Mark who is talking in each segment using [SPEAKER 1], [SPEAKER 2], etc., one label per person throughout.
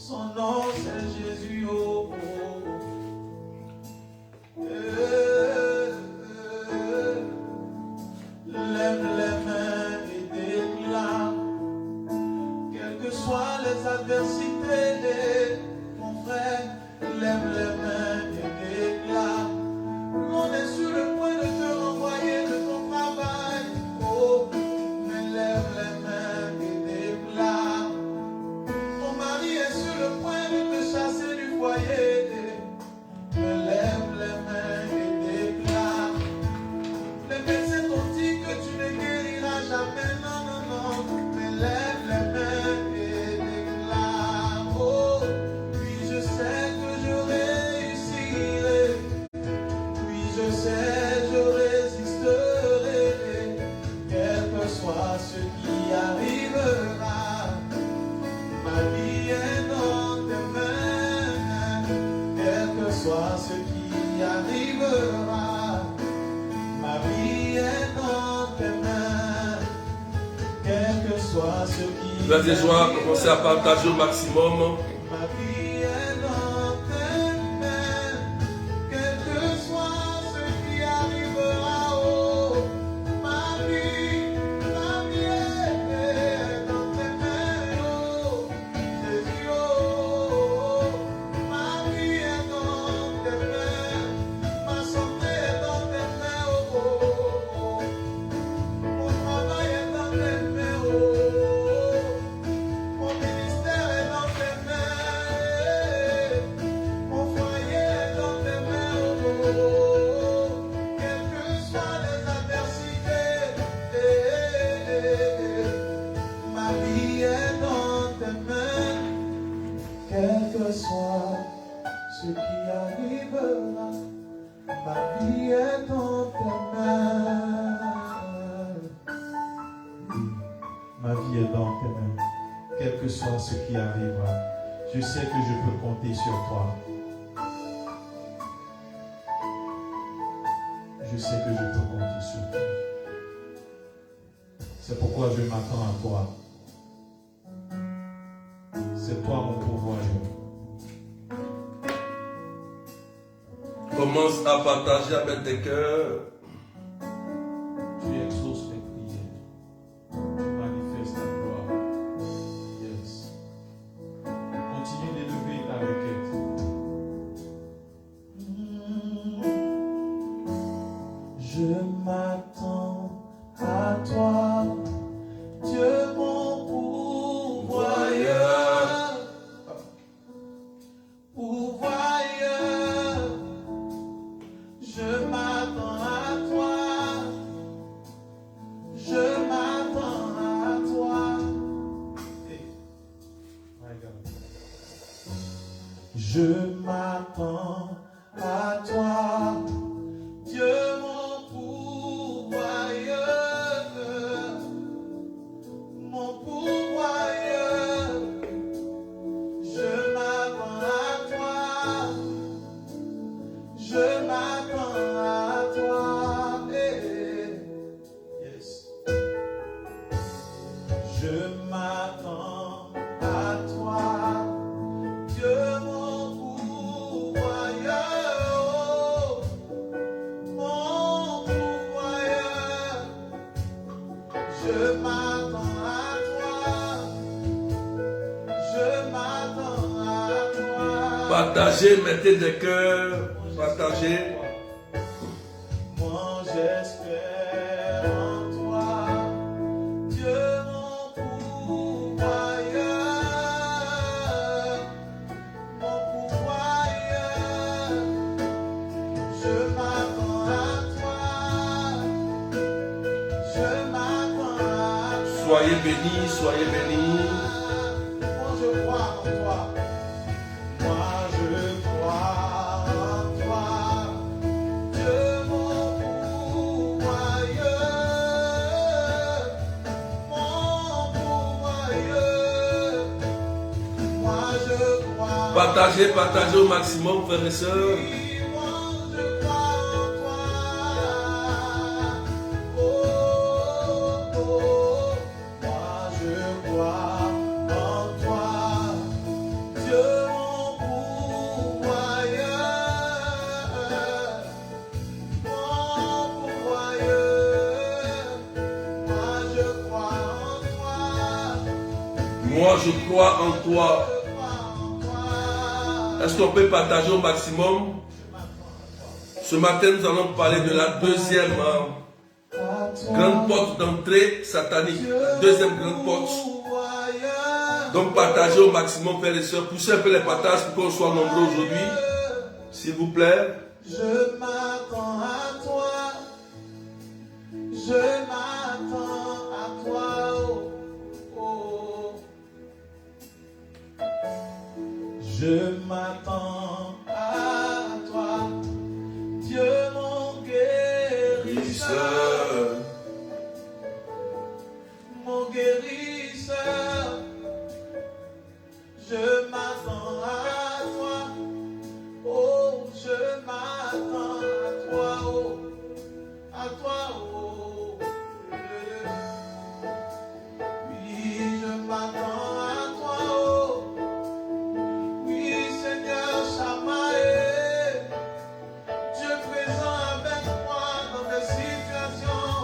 [SPEAKER 1] Son nom c'est Jésus. Oh, oh, oh. Lève les mains et déclare, quelles que soient les adversités, mon frère, lève les mains et déclare. On est sur le point de te renvoyer de ton travail. Oh, mais lève les mains et déclare. Ton mari est sur le point de te chasser du foyer. Mais lève les mains et déclare. Les médecins t'ont dit que tu ne guériras jamais. Non, non, non. Mais lève les mains et déclare. Oh, oui, je sais que je réussirai. Oui, je sais, je résisterai. Quel que soit ce qui arrivera. Ma vie est dans tes mains, quel que soit ce qui arrivera. Ma vie est dans tes mains, quel que soit ce qui arrivera.
[SPEAKER 2] Frères et sœurs, commencez à partager au maximum.
[SPEAKER 1] Ma vie est dans tes mains, quel que soit ce qui arrivera. Oh, ma vie est dans tes mains. Oh, Jésus, oh, ma vie est dans tes mains, ma santé est dans tes mains. Oh, mon travail est dans tes mains. Oh, mon ministère est dans tes mains. Mon foyer est dans tes mains. Oh, quelles que soient les adversités, ma vie est dans tes mains. Quel que soit ce qui arrivera, ma vie est dans tes mains. Ma vie est dans tes mains. Quel que soit ce qui arrivera, je sais que je peux compter sur toi. Je sais que je peux compter sur toi. C'est pourquoi je m'attends à toi. C'est toi mon pourvoyeur.
[SPEAKER 2] Commence à partager avec tes cœurs.
[SPEAKER 1] Tu exauces mes prières. Tu manifestes ta gloire. Yes. Continue d'élever ta requête. Je m'attends à toi, Dieu mon pourvoyeur. Pourvoyeur. Je m'attends à toi. Je m'attends à toi. Hey. My God. Je m'attends à toi, Dieu mon pourvoyeur. Mon pourvoyeur. Je m'attends à toi. Je m'attends à toi. Hey. Yes. Je m'attends à toi, Dieu mon pourvoyeur. Mon pourvoyeur. Je m'attends à toi. Je m'attends à toi.
[SPEAKER 2] Partagez, mettez des cœurs. Partagez.
[SPEAKER 1] Moi j'espère en toi, Dieu mon pourvoyeur. Mon pourvoyeur. Je m'attends à toi. Je m'attends à toi.
[SPEAKER 2] Soyez bénis, soyez bénis.
[SPEAKER 1] Moi je crois en toi. Moi je crois en toi. Dieu mon pourvoyeur. Mon pourvoyeur. Moi je crois.
[SPEAKER 2] Partagez, partagez au maximum, frères et sœurs.
[SPEAKER 1] Moi je crois en toi. Oh, oh, oh. Moi je crois en toi. Dieu
[SPEAKER 2] je crois en toi. Est-ce qu'on peut partager au maximum? Ce matin, nous allons parler de la deuxième grande porte d'entrée satanique. La deuxième grande porte. Donc partagez au maximum, frères et sœurs. Poussez un peu les partages pour qu'on soit nombreux aujourd'hui. S'il vous plaît.
[SPEAKER 1] Je m'attends à toi. Je m'attends à toi. Oh, oh. Je m'attends à toi. Dieu mon guérisseur. Mon guérisseur. Je m'attends à toi. Oh, je m'attends à toi. Oh, à toi. Oh, oui, je m'attends à toi. Oh, oui, Seigneur Shamaé. Dieu présent avec moi dans des situations.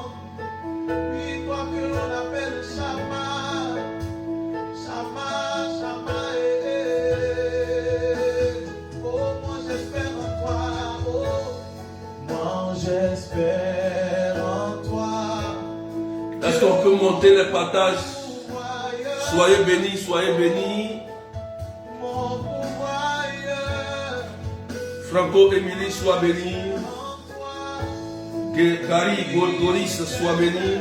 [SPEAKER 1] Oui, toi que l'on appelle Shama. Shama, Shama. J'espère en toi.
[SPEAKER 2] Est-ce qu'on peut monter les partages? Soyez bénis, soyez bénis. Franco Émilie, sois béni. Gary Goris, sois béni.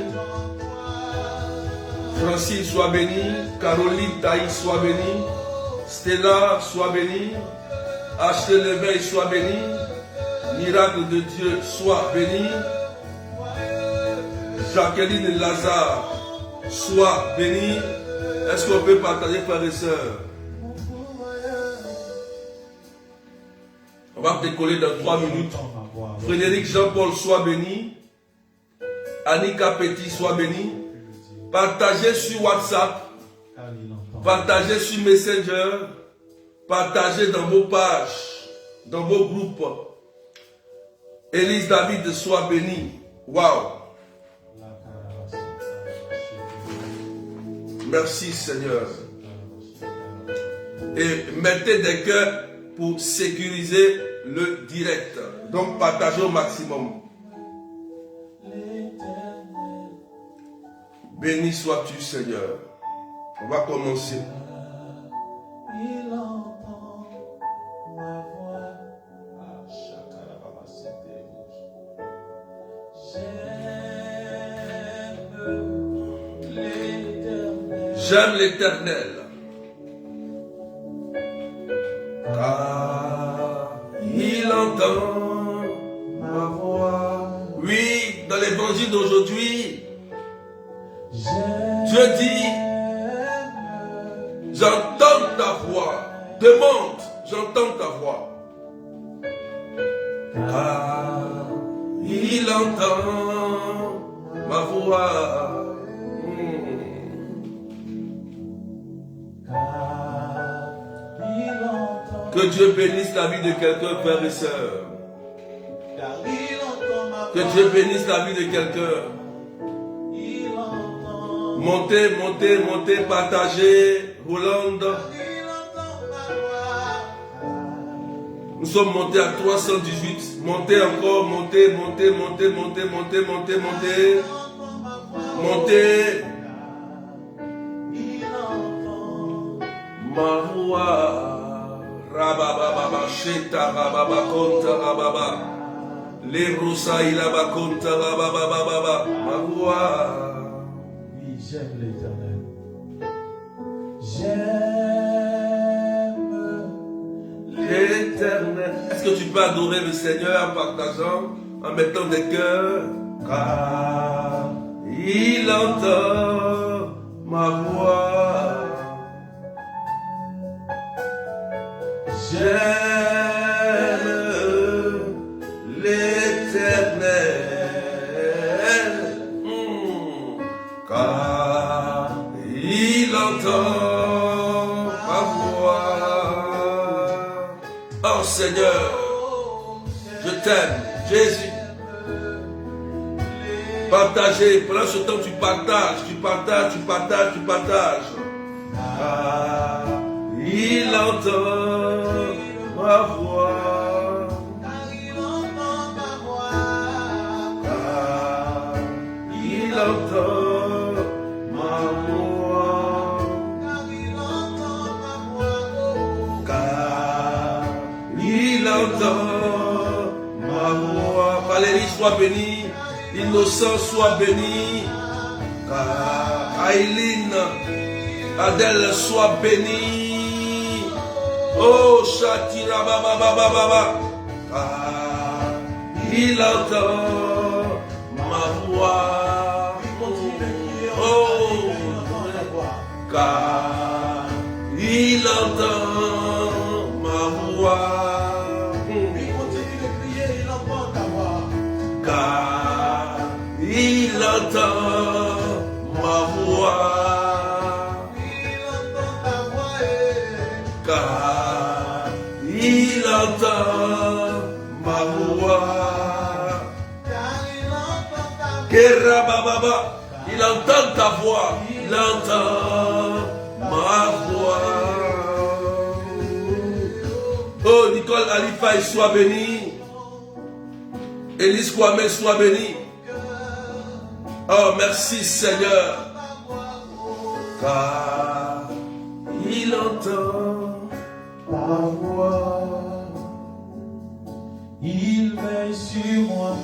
[SPEAKER 2] Francine, sois béni. Caroline Taï, sois béni. Stella, sois béni. Ashley Leveil, sois béni. Miracle de Dieu, sois béni. Jacqueline Lazare, sois béni. Est-ce qu'on peut partager, frères et sœurs? On va décoller dans 3 minutes. Frédéric Jean-Paul, sois béni. Annika Petit, sois béni. Partagez sur WhatsApp. Partagez sur Messenger. Partagez dans vos pages, dans vos groupes. Élise David, sois béni. Waouh. Merci Seigneur. Et mettez des cœurs pour sécuriser le direct. Donc partagez au maximum. Béni sois-tu Seigneur. On va commencer.
[SPEAKER 1] Il entend ma voix.
[SPEAKER 2] J'aime l'Éternel. Car il entend ma voix. Oui, dans l'évangile d'aujourd'hui, Dieu dit, j'entends ta voix. Demande, j'entends ta voix. Car il entend ma voix. Que Dieu bénisse la vie de quelqu'un, frères et sœurs. Que Dieu bénisse la vie de quelqu'un. Montez, montez, montez, partagez. Hollande. Nous sommes montés à 318. Montez encore, montez, montez, montez, montez, montez, montez, montez. Montez. Ma voix. Rabababa, Sheta, Rababa, Konta, Rababa. Les Roussa, Ilaba, Konta, Rababa, ma voix.
[SPEAKER 1] Oui, j'aime l'Éternel. J'aime
[SPEAKER 2] l'Éternel. Est-ce que tu peux adorer le Seigneur en partageant, en mettant des cœurs? Car il entend ma voix. J'aime l'Éternel, car il entend ma voix. Oh Seigneur, je t'aime, Jésus. Partagez, pendant ce temps tu partages, tu partages, tu partages, tu partages. entend ma voix.
[SPEAKER 1] car il entend ma voix.
[SPEAKER 2] Car il entend ma voix.
[SPEAKER 1] Car il entend ma voix. Oh.
[SPEAKER 2] Car il entend ma voix. Valérie, sois bénie. Innocent, sois béni. Car Aileen, Adèle, sois bénie. Oh, Shatira, baba, baba, baba. Car il entend ma voix. Oh, car il entend ma voix.
[SPEAKER 1] Il continue de crier, il entend ta voix.
[SPEAKER 2] Car il entend ma voix.
[SPEAKER 1] Il entend ta voix.
[SPEAKER 2] Car il entend ma voix.
[SPEAKER 1] Car il entend ta voix.
[SPEAKER 2] Kerabababa, il entend ta voix. Il entend ma voix. Oh, Nicole Alifaï, sois bénie. Élise Kwame, sois bénie. Oh, merci Seigneur. Car il entend ta voix.
[SPEAKER 1] Il veille sur moi.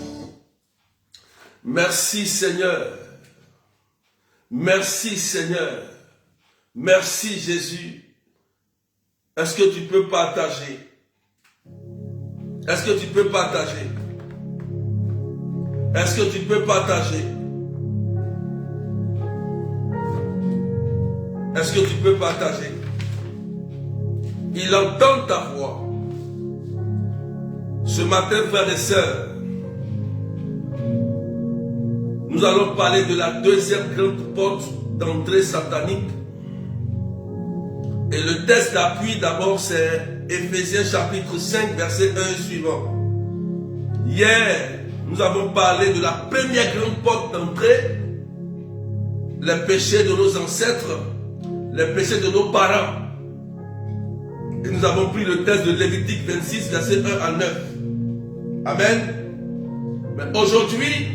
[SPEAKER 2] Merci Seigneur. Merci Seigneur. Merci Jésus. Est-ce que tu peux partager? Est-ce que tu peux partager? Est-ce que tu peux partager? Est-ce que tu peux partager? Il entend ta voix. Ce matin, frères et sœurs, nous allons parler de la deuxième grande porte d'entrée satanique. Et le texte d'appui d'abord c'est Éphésiens chapitre 5 verset 1 et suivant. Hier, nous avons parlé de la première grande porte d'entrée, les péchés de nos ancêtres, les péchés de nos parents. Et nous avons pris le texte de Lévitique 26 verset 1 à 9. Amen. Mais aujourd'hui,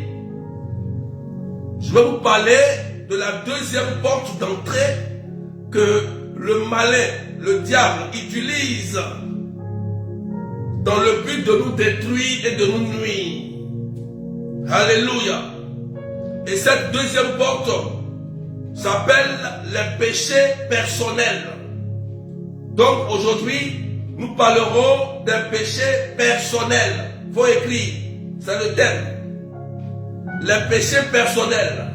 [SPEAKER 2] je vais vous parler de la deuxième porte d'entrée que le malin, le diable utilise dans le but de nous détruire et de nous nuire. Alléluia. Et cette deuxième porte s'appelle les péchés personnels. Donc aujourd'hui, nous parlerons des péchés personnels. Il faut écrire, c'est le thème. Les péchés personnels.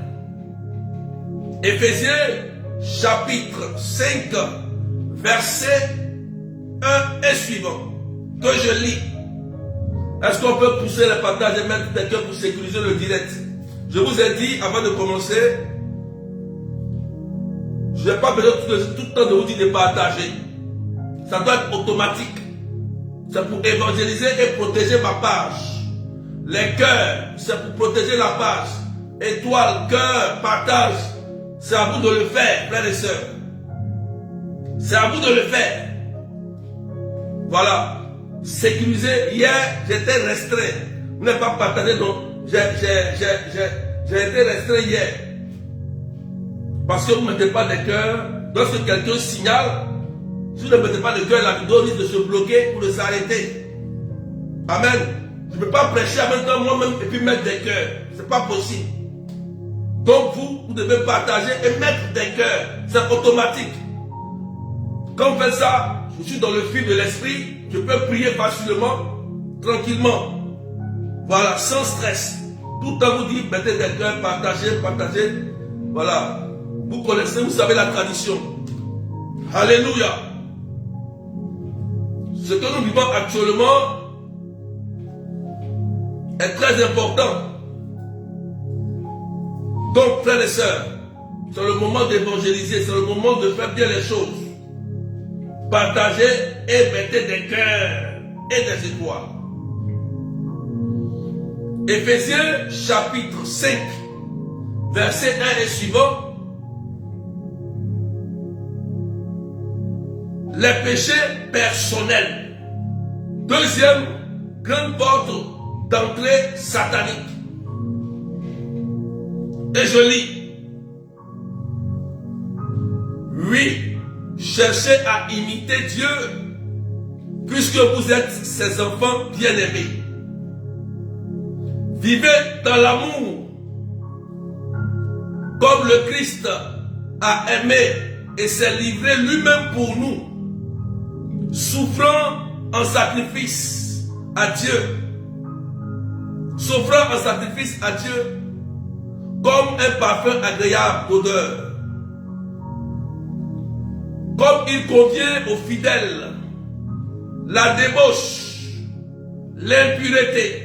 [SPEAKER 2] Éphésiens chapitre 5, verset 1 et suivant, que je lis. Est-ce qu'on peut pousser les partages et mettre des cœurs pour sécuriser le direct? Je vous ai dit avant de commencer, je n'ai pas besoin tout le temps de vous dire de partager. Ça doit être automatique. C'est pour évangéliser et protéger ma page. Les cœurs, c'est pour protéger la page. Étoile, cœur, partage. C'est à vous de le faire, frères et sœurs. C'est à vous de le faire. Voilà. Sécuriser. Hier, j'étais restreint. Vous n'avez pas partagé, donc j'ai été restreint hier. Parce que vous ne mettez pas de cœur. Lorsque quelqu'un signale, si vous ne mettez pas de cœur, la vidéo risque de se bloquer ou de s'arrêter. Amen. Je ne peux pas prêcher en même temps moi-même et puis mettre des cœurs. Ce n'est pas possible. Donc vous devez partager et mettre des cœurs. C'est automatique. Quand vous faites ça, je suis dans le fil de l'esprit. Je peux prier facilement, tranquillement. Voilà, sans stress. Tout le temps vous dites, mettez des cœurs, partagez, partagez. Voilà. Vous connaissez, vous savez la tradition. Alléluia. Ce que nous vivons actuellement est très important. Donc, frères et sœurs, c'est le moment d'évangéliser, c'est le moment de faire bien les choses. Partagez et mettez des cœurs et des étoiles. Éphésiens chapitre 5, verset 1 et suivant. les péchés personnels. Deuxième grande porte d'entrée satanique. Et je lis. Oui, cherchez à imiter Dieu, puisque vous êtes ses enfants bien-aimés. Vivez dans l'amour, comme le Christ a aimé et s'est livré lui-même pour nous, souffrant en sacrifice à Dieu, s'offrant en sacrifice à Dieu comme un parfum agréable d'odeur, comme il convient aux fidèles. La débauche, l'impureté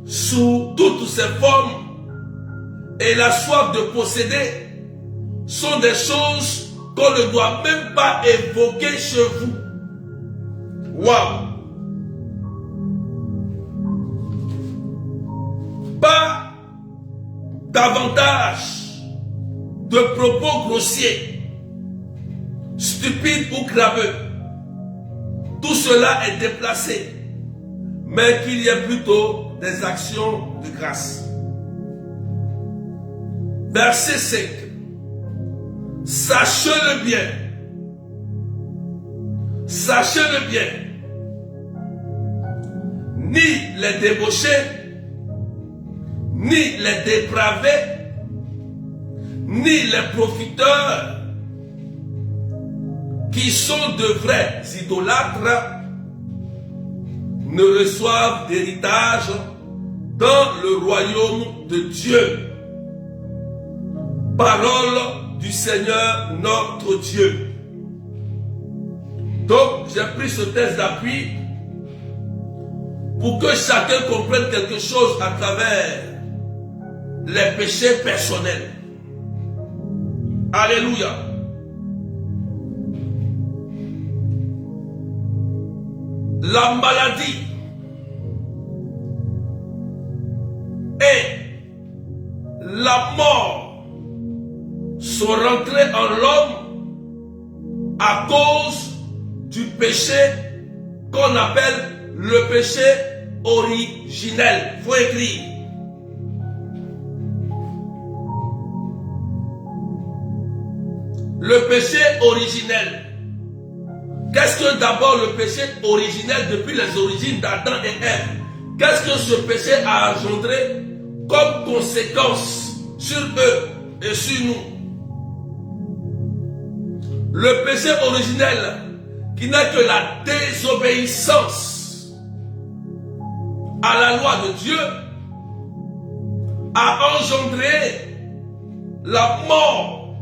[SPEAKER 2] sous toutes ses formes et la soif de posséder sont des choses qu'on ne doit même pas évoquer chez vous. Waouh! Pas davantage de propos grossiers, stupides ou craveux. Tout cela est déplacé, mais qu'il y ait plutôt des actions de grâce. Verset 5. Sachez-le bien. Sachez-le bien. Ni les débauchés, ni les dépravés, ni les profiteurs, qui sont de vrais idolâtres, ne reçoivent d'héritage dans le royaume de Dieu. Parole du Seigneur notre Dieu. Donc, j'ai pris ce texte d'appui pour que chacun comprenne quelque chose à travers les péchés personnels. Alléluia. La maladie et la mort sont rentrées en l'homme à cause du péché qu'on appelle le péché originel. Il faut écrire. Le péché originel. Qu'est-ce que d'abord le péché originel depuis les origines d'Adam et Ève? Qu'est-ce que ce péché a engendré comme conséquence sur eux et sur nous? Le péché originel, qui n'est que la désobéissance à la loi de Dieu, a engendré la mort,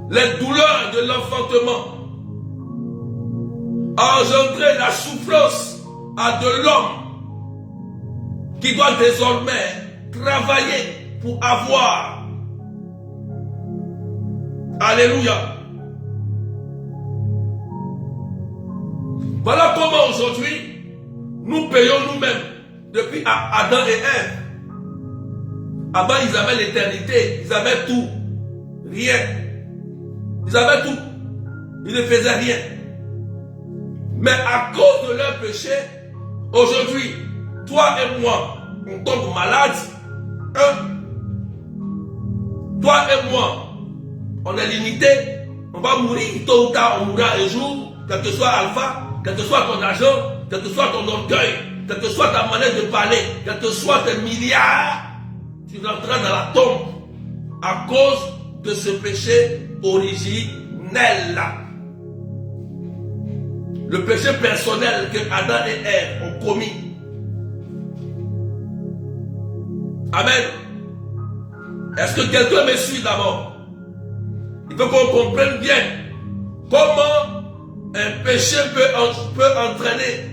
[SPEAKER 2] les douleurs de l'enfantement, a engendré la souffrance à de l'homme qui doit désormais travailler pour avoir. Alléluia. Voilà comment aujourd'hui nous payons nous-mêmes depuis Adam et Ève. Avant ils avaient l'éternité, ils avaient tout, rien. Ils avaient tout, ils ne faisaient rien. Mais à cause de leur péché, aujourd'hui, toi et moi, on tombe malade. Toi et moi, on est limité. On va mourir tôt ou tard, on mourra un jour, quel que soit alpha, quel que soit ton argent, quel que soit ton orgueil, quelle que soit ta manière de parler, quel que soit tes milliards, tu rentreras dans la tombe à cause de ce péché originel-là. Le péché personnel que Adam et Ève ont commis. Amen. Est-ce que quelqu'un me suit d'abord? Il faut qu'on comprenne bien comment un péché peut entraîner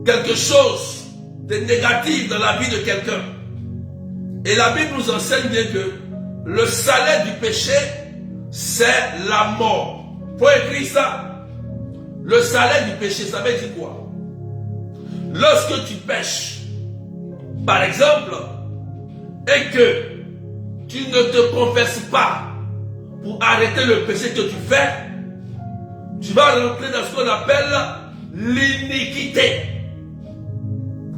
[SPEAKER 2] quelque chose de négatif dans la vie de quelqu'un. Et la Bible nous enseigne bien que le salaire du péché, c'est la mort. Il faut écrire ça. Le salaire du péché, ça veut dire quoi? Lorsque tu pêches, par exemple, et que tu ne te confesses pas pour arrêter le péché que tu fais, tu vas rentrer dans ce qu'on appelle l'iniquité.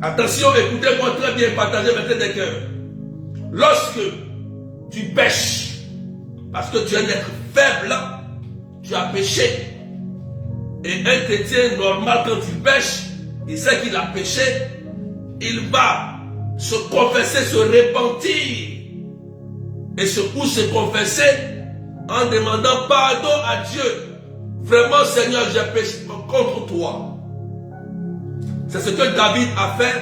[SPEAKER 2] Attention, écoutez-moi très bien, partagez maintenant des cœurs. Lorsque tu pêches, parce que tu es un être faible, tu as péché. Et un chrétien normal, quand il pêche, il sait qu'il a péché, il va se confesser, se repentir. Et surtout se confesser en demandant pardon à Dieu. Vraiment, Seigneur, j'ai péché contre toi. C'est ce que David a fait.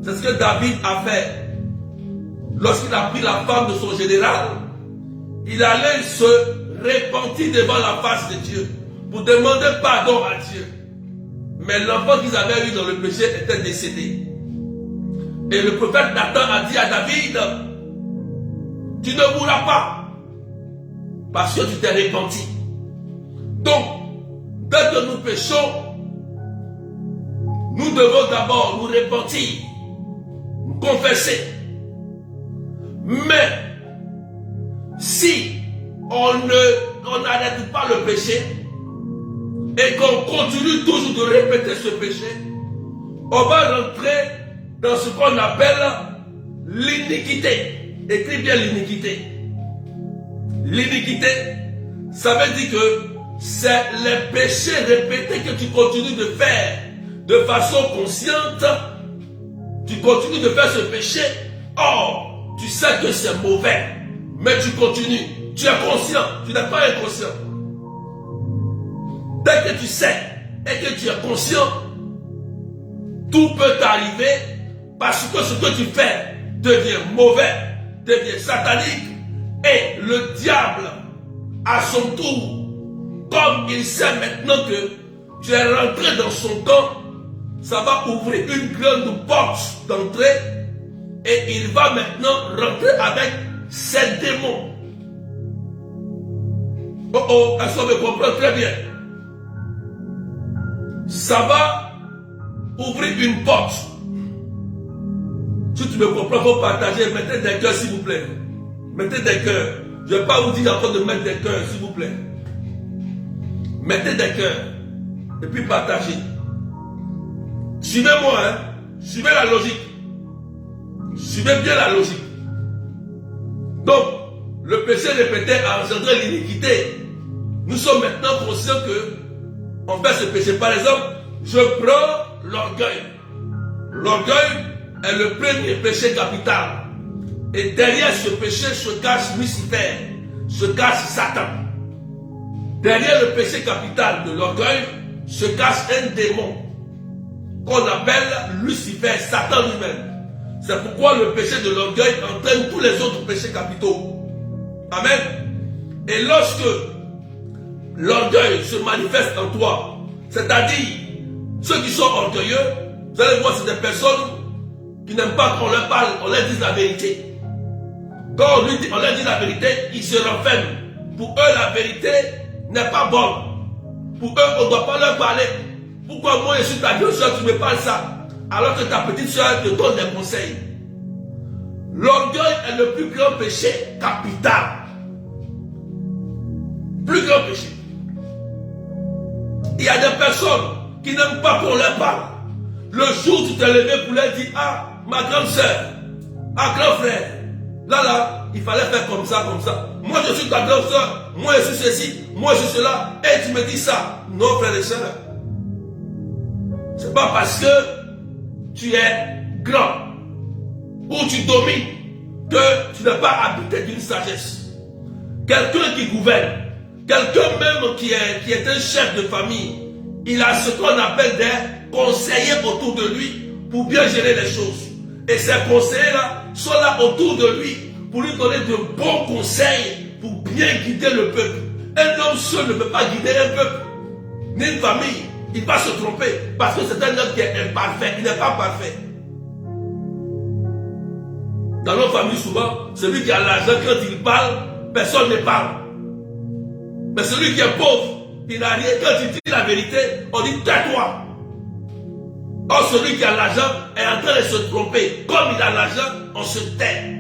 [SPEAKER 2] C'est ce que David a fait. Lorsqu'il a pris la femme de son général, il allait se repentir devant la face de Dieu pour demander pardon à Dieu. Mais l'enfant qu'ils avaient eu dans le péché était décédé. Et le prophète Nathan a dit à David, tu ne mourras pas parce que tu t'es repenti. Donc, dès que nous péchons, nous devons d'abord nous repentir, nous confesser. Mais si on n'arrête pas le péché et qu'on continue toujours de répéter ce péché, on va rentrer dans ce qu'on appelle l'iniquité. Écris bien l'iniquité. L'iniquité, ça veut dire que c'est les péchés répétés que tu continues de faire de façon consciente. Tu continues de faire ce péché. Or, tu sais que c'est mauvais, mais tu continues. Tu es conscient, tu n'es pas inconscient. Dès que tu sais et que tu es conscient, tout peut t'arriver parce que ce que tu fais devient mauvais, devient satanique, et le diable, à son tour, comme il sait maintenant que tu es rentré dans son camp, ça va ouvrir une grande porte d'entrée et il va maintenant rentrer avec ses démons. Oh, est-ce qu'on me comprend très bien? Ça va ouvrir une porte. Si tu me comprends, il faut partager. Mettez des cœurs, s'il vous plaît. Mettez des cœurs. Je ne vais pas vous dire encore de mettre des cœurs, s'il vous plaît. Mettez des cœurs. Et puis partagez. Suivez-moi, hein. Suivez la logique. Suivez bien la logique. Donc, le péché répété a engendré l'iniquité. Nous sommes maintenant conscients que on fait ce péché. Par exemple, je prends l'orgueil. L'orgueil est le premier péché capital. Et derrière ce péché se cache Lucifer, se cache Satan. Derrière le péché capital de l'orgueil se cache un démon qu'on appelle Lucifer, Satan lui-même. C'est pourquoi le péché de l'orgueil entraîne tous les autres péchés capitaux. Amen. Et lorsque l'orgueil se manifeste en toi, c'est-à-dire ceux qui sont orgueilleux, vous allez voir, c'est des personnes qui n'aiment pas qu'on leur parle, on leur dise la vérité. Quand on leur dit la vérité, ils se renferment. Pour eux, la vérité n'est pas bonne. Pour eux, on ne doit pas leur parler. Pourquoi moi, je suis ta grande soeur, tu me parles ça, alors que ta petite soeur te donne des conseils? L'orgueil est le plus grand péché capital. Plus grand péché. Il y a des personnes qui n'aiment pas qu'on leur parle. Le jour où tu t'es levé pour leur dire, ah, ma grande soeur, ah, grand frère, là, il fallait faire comme ça, comme ça. Moi, je suis ta grande soeur, moi, je suis ceci, moi, je suis cela, et tu me dis ça. Non, frère et soeur. C'est pas parce que tu es grand ou tu domines que tu n'es pas habité d'une sagesse. Quelqu'un qui gouverne, quelqu'un même qui est un chef de famille, il a ce qu'on appelle des conseillers autour de lui pour bien gérer les choses. Et ces conseillers-là sont là autour de lui pour lui donner de bons conseils pour bien guider le peuple. Un homme seul ne peut pas guider un peuple, ni une famille. Il va se tromper parce que c'est un homme qui est imparfait, il n'est pas parfait. Dans nos familles, souvent, celui qui a l'argent, quand il parle, personne ne parle. Mais celui qui est pauvre, il n'a rien. Quand il dit la vérité, on dit tais-toi. Or, celui qui a l'argent est en train de se tromper. Comme il a l'argent, on se tait.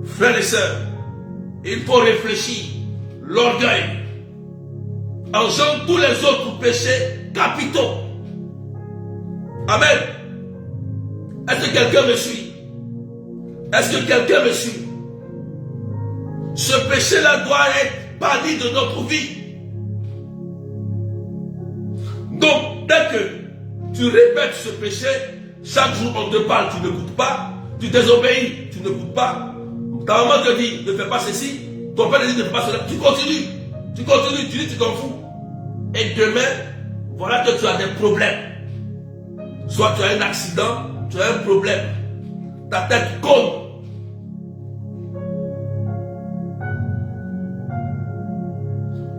[SPEAKER 2] Frères et sœurs, il faut réfléchir. L'orgueil engendre tous les autres péchés capitaux. Amen. Est-ce que quelqu'un me suit? Est-ce que quelqu'un me suit? Ce péché-là doit être banni de notre vie. Donc, dès que tu répètes ce péché, chaque jour on te parle, tu n'écoutes pas, tu désobéis, tu n'écoutes pas. Ta maman te dit, ne fais pas ceci, ton père te dit, ne fais pas cela, tu continues, tu dis, tu t'en fous. Et demain, voilà que tu as des problèmes. Soit tu as un accident, tu as un problème. Ta tête compte.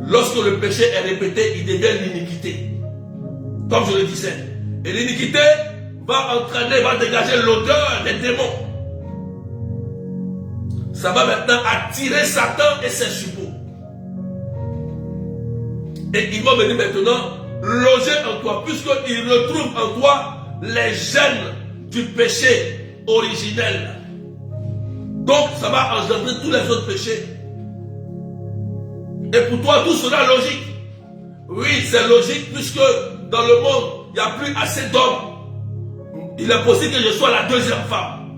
[SPEAKER 2] Lorsque le péché est répété, il devient l'iniquité. Comme je le disais. Et l'iniquité va entraîner, va dégager l'odeur des démons. Ça va maintenant attirer Satan et ses suppôts. Et il va venir maintenant loger en toi, puisqu'il retrouve en toi les gènes du péché originel. Donc ça va engendrer tous les autres péchés. Et pour toi, tout sera logique. Oui, c'est logique, puisque dans le monde, il n'y a plus assez d'hommes. Il est possible que je sois la deuxième femme.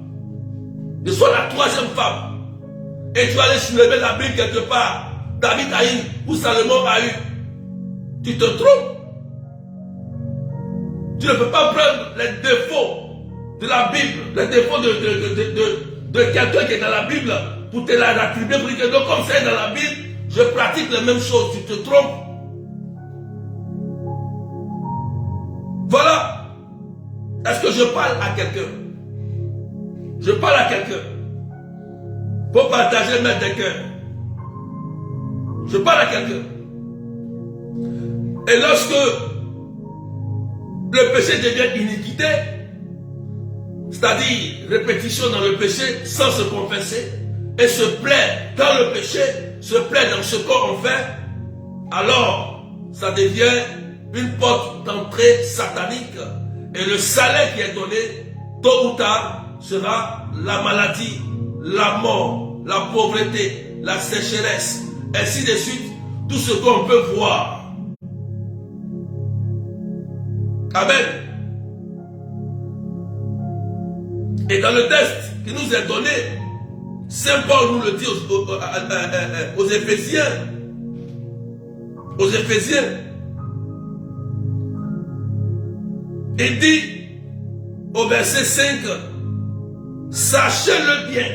[SPEAKER 2] Je sois la troisième femme. Et tu vas aller soulever la Bible quelque part. David a eu, ou Salomon a eu. Tu te trompes. Tu ne peux pas prendre les défauts de la Bible, les défauts de quelqu'un qui est dans la Bible, pour te l'attribuer, pour dire que donc, comme c'est dans la Bible, je pratique les mêmes choses. Tu te trompes. Voilà. Est-ce que je parle à quelqu'un? Je parle à quelqu'un. Pour partager mes des cœurs. Je parle à quelqu'un. Et lorsque le péché devient iniquité, c'est-à-dire répétition dans le péché sans se confesser, et se plaît dans le péché, se plaît dans ce qu'on fait, alors ça devient une porte d'entrée satanique. Et le salaire qui est donné, tôt ou tard, sera la maladie, la mort, la pauvreté, la sécheresse, ainsi de suite, tout ce qu'on peut voir. Amen. Et dans le texte qui nous est donné, Saint Paul nous le dit aux Éphésiens. Aux Éphésiens. Il dit au verset 5, sachez-le bien.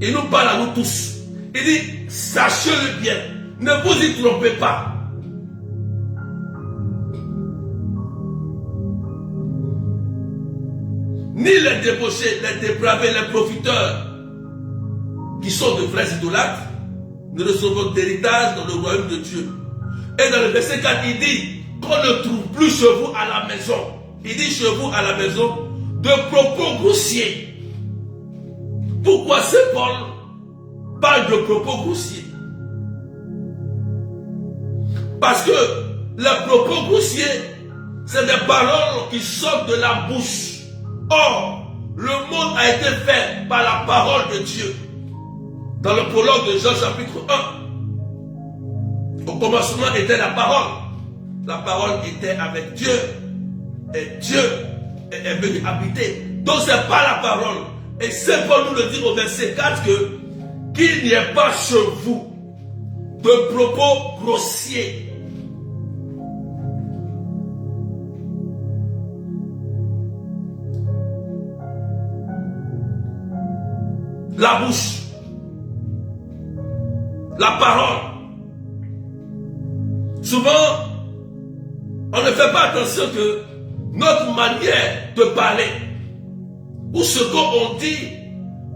[SPEAKER 2] Il nous parle à nous tous. Il dit, sachez-le bien. Ne vous y trompez pas. Ni les débauchés, les dépravés, les profiteurs, qui sont de vrais idolâtres, ne recevront d'héritage dans le royaume de Dieu. Et dans le verset 4, il dit qu'on ne trouve plus chez vous à la maison. Il dit chez vous à la maison de propos grossiers. Pourquoi Saint Paul parle de propos grossiers? Parce que les propos grossiers, c'est des paroles qui sortent de la bouche. Or, le monde a été fait par la parole de Dieu. Dans le prologue de Jean chapitre 1, au commencement était la parole. La parole était avec Dieu. Et Dieu est venu habiter. Donc c'est pas la parole. Et Saint Paul nous le dit au verset 4 que qu'il n'y ait pas chez vous de propos grossiers. La bouche, la parole. Souvent, on ne fait pas attention que notre manière de parler ou ce qu'on dit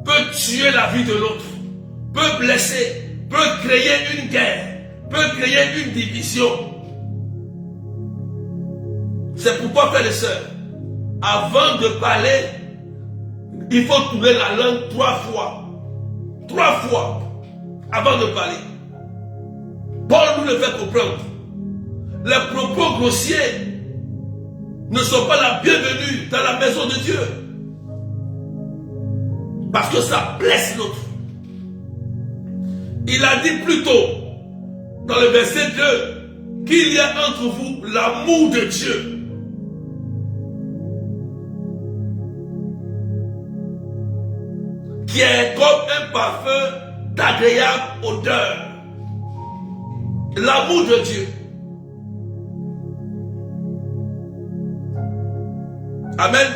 [SPEAKER 2] peut tuer la vie de l'autre, peut blesser, peut créer une guerre, peut créer une division. C'est pourquoi, frères et sœurs, avant de parler, il faut tourner la langue 3 fois. 3 fois avant de parler. Paul nous le fait comprendre. Les propos grossiers ne sont pas la bienvenue dans la maison de Dieu. Parce que ça blesse l'autre. Il a dit plus tôt, dans le verset 2, qu'il y ait entre vous l'amour de Dieu. Qui est comme un parfum d'agréable odeur. L'amour de Dieu. Amen.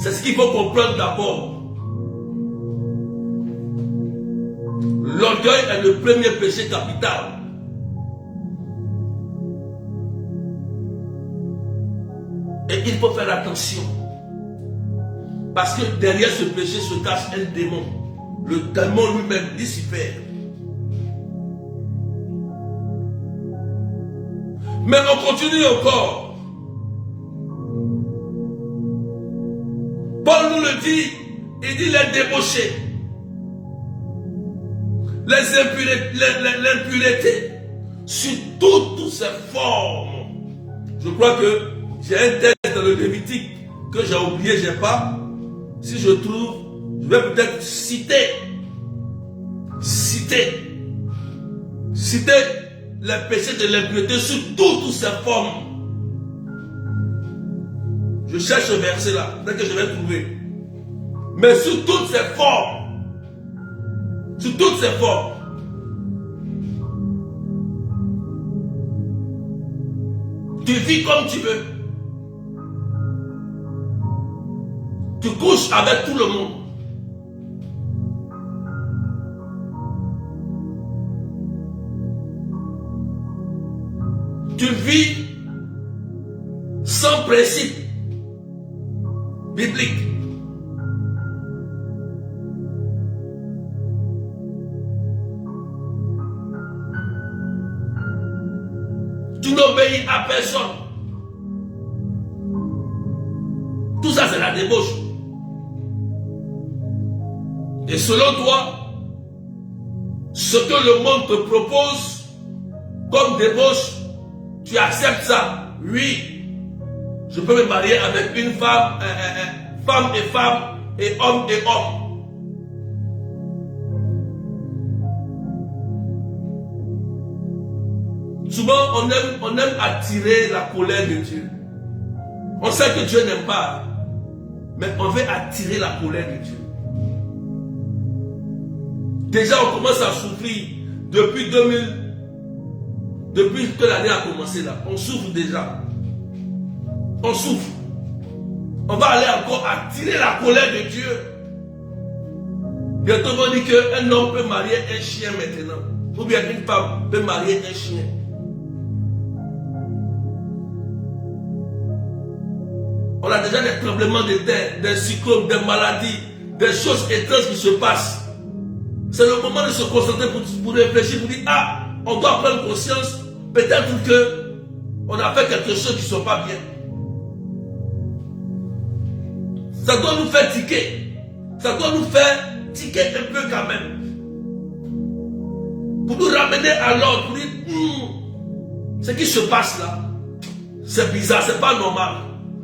[SPEAKER 2] C'est ce qu'il faut comprendre d'abord. L'orgueil est le premier péché capital. Et il faut faire attention. Parce que derrière ce péché se cache un démon. Le démon lui-même, Lucifer. Mais on continue encore. Paul nous le dit. Il dit les débauchés. L'impureté. Sur toutes ses formes. Je crois que j'ai un texte dans le Lévitique que j'ai oublié, j'ai pas. Si je trouve, je vais peut-être citer les péchés de l'impureté sous toutes ses formes. Je cherche ce verset là, peut-être que je vais trouver. Mais sous toutes ses formes. Sous toutes ses formes. Tu vis comme tu veux. Tu couches avec tout le monde. Tu vis sans principe biblique. Tu n'obéis à personne. Tout ça, c'est la débauche. Et selon toi, ce que le monde te propose comme débauche, tu acceptes ça. Oui, je peux me marier avec une femme, femme et femme, et homme et homme. Souvent, on aime attirer la colère de Dieu. On sait que Dieu n'aime pas, mais on veut attirer la colère de Dieu. Déjà, on commence à souffrir depuis 2000, depuis que l'année a commencé là. On souffre déjà. On souffre. On va aller encore attirer la colère de Dieu. Bientôt, on dit qu'un homme peut marier un chien maintenant. Ou bien une femme peut marier un chien. On a déjà des tremblements de terre, des cyclones, des maladies, des choses étranges qui se passent. C'est le moment de se concentrer pour réfléchir, pour dire, ah, on doit prendre conscience, peut-être qu'on a fait quelque chose qui ne soit pas bien. Ça doit nous faire tiquer. Ça doit nous faire tiquer un peu quand même. Pour nous ramener à l'ordre, pour dire, ce qui se passe là, c'est bizarre, c'est pas normal.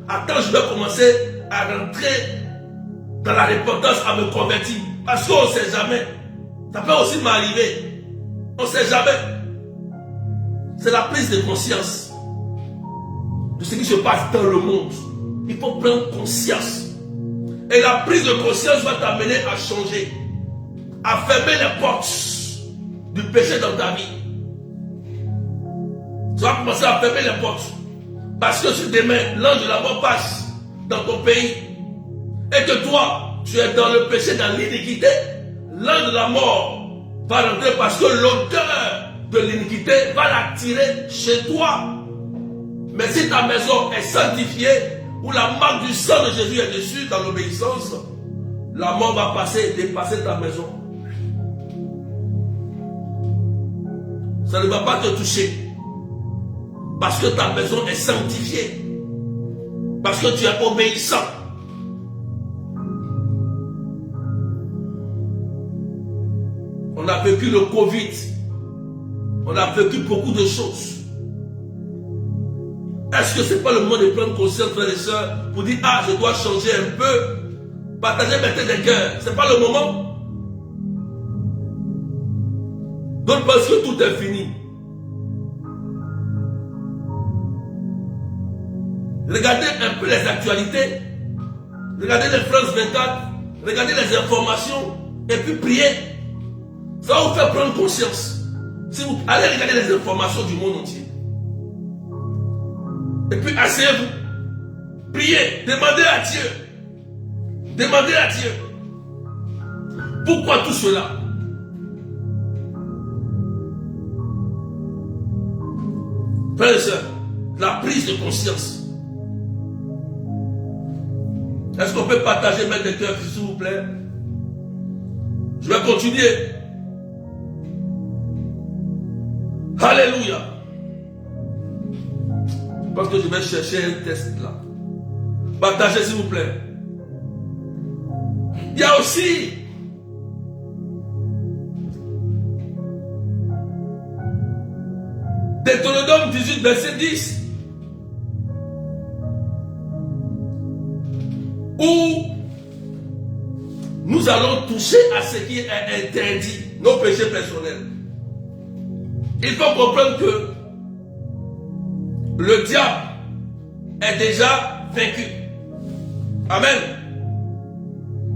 [SPEAKER 2] Attends, je vais commencer à rentrer dans la repentance, à me convertir. Parce qu'on ne sait jamais. Ça peut aussi m'arriver. On ne sait jamais. C'est la prise de conscience de ce qui se passe dans le monde. Il faut prendre conscience. Et la prise de conscience va t'amener à changer. À fermer les portes du péché dans ta vie. Tu vas commencer à fermer les portes. Parce que si demain, l'ange de la mort passe dans ton pays et que toi, tu es dans le péché, dans l'iniquité, l'ange de la mort va rentrer parce que l'odeur de l'iniquité va l'attirer chez toi. Mais si ta maison est sanctifiée, où la marque du sang de Jésus est dessus dans l'obéissance, la mort va passer et dépasser ta maison. Ça ne va pas te toucher. Parce que ta maison est sanctifiée. Parce que tu es obéissant. On a vécu le Covid. On a vécu beaucoup de choses. Est-ce que ce n'est pas le moment de prendre conscience, frères et sœurs, pour dire, ah, je dois changer un peu, partager maintenant des cœurs. Ce n'est pas le moment. Donc parce que tout est fini. regardez un peu les actualités, regardez les France 24, regardez les informations, et puis priez. Ça va vous faire prendre conscience. Si vous allez regarder les informations du monde entier, et puis asseyez-vous, priez, demandez à Dieu. Demandez à Dieu. Pourquoi tout cela? Frères et sœurs, la prise de conscience. Est-ce qu'on peut partager, mettre des cœurs, s'il vous plaît? Je vais continuer. Alléluia. Parce que je vais chercher un texte là. Partagez, s'il vous plaît. Il y a aussi Deutéronome 18, verset 10, où nous allons toucher à ce qui est interdit, nos péchés personnels. Il faut comprendre que le diable est déjà vaincu. Amen.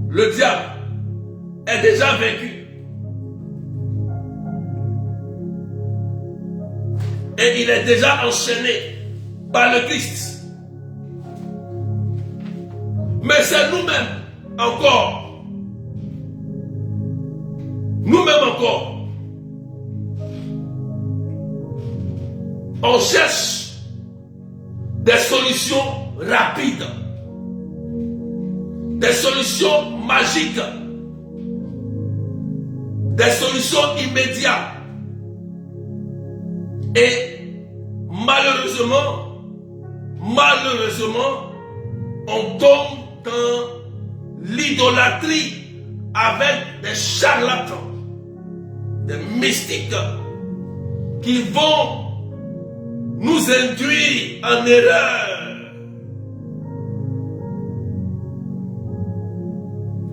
[SPEAKER 2] Le diable est déjà vaincu. Et il est déjà enchaîné par le Christ. Mais c'est nous-mêmes encore. Nous-mêmes encore. On cherche des solutions rapides. Des solutions magiques. Des solutions immédiates. Et malheureusement, on tombe dans l'idolâtrie avec des charlatans, des mystiques qui vont nous induire en erreur.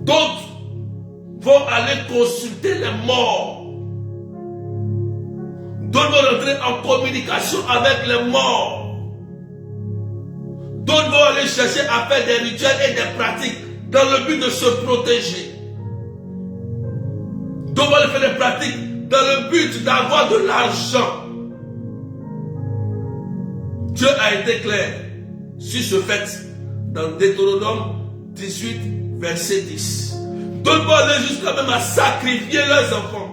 [SPEAKER 2] D'autres vont aller consulter les morts. D'autres vont rentrer en communication avec les morts. D'autres vont aller chercher à faire des rituels et des pratiques dans le but de se protéger. D'autres vont aller faire des pratiques dans le but d'avoir de l'argent. Dieu a été clair sur ce fait dans Deutéronome 18, verset 10. D'autres vont aller jusqu'à même à sacrifier leurs enfants.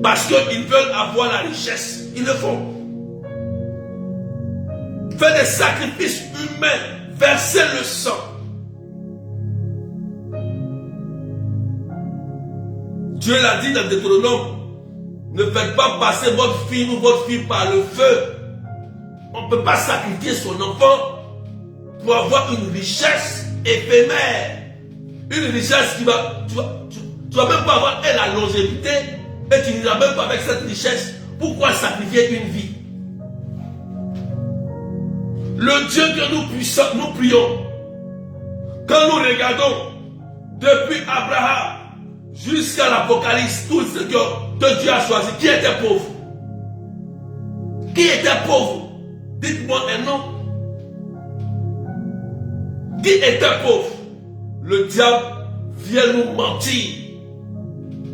[SPEAKER 2] Parce qu'ils veulent avoir la richesse. Ils le font. Faire des sacrifices humains. Verser le sang. Dieu l'a dit dans Deutéronome. Ne faites pas passer votre fille ou votre fille par le feu. On ne peut pas sacrifier son enfant pour avoir une richesse éphémère. Une richesse qui va... Tu vas même pas avoir la longévité. Et tu n'iras même pas avec cette richesse. Pourquoi sacrifier une vie? Le Dieu que nous prions, quand nous regardons depuis Abraham jusqu'à l'Apocalypse, tout ce que Dieu a choisi, qui était pauvre? Qui était pauvre? Dites-moi un nom. Qui était pauvre? Le diable vient nous mentir.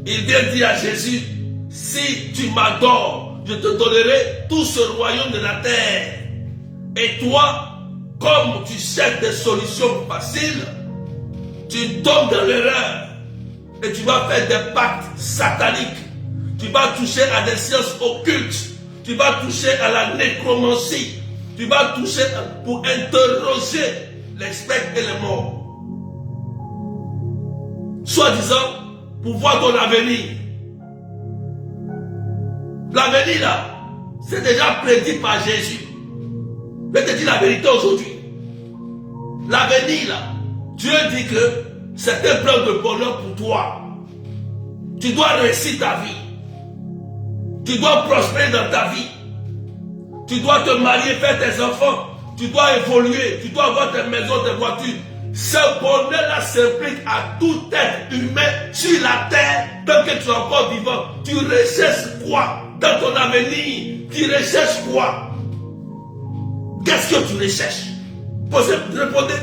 [SPEAKER 2] Il vient dire à Jésus, si tu m'adores, je te donnerai tout ce royaume de la terre. Et toi, comme tu cherches des solutions faciles, tu tombes dans l'erreur. Et tu vas faire des pactes sataniques. Tu vas toucher à des sciences occultes. Tu vas toucher à la nécromancie. Tu vas toucher pour interroger les spectres et les morts. Soi-disant, pour voir ton avenir. L'avenir là, c'est déjà prédit par Jésus. Je te dis la vérité aujourd'hui. L'avenir là, Dieu dit que c'est un plan de bonheur pour toi. Tu dois réussir ta vie. Tu dois prospérer dans ta vie. Tu dois te marier, faire tes enfants. Tu dois évoluer. Tu dois avoir tes maisons, tes voitures. Ce bonheur-là s'implique à tout être humain sur la terre. Tant que tu es encore vivant, tu recherches quoi dans ton avenir? Tu recherches quoi? Qu'est-ce que tu recherches? Répondez.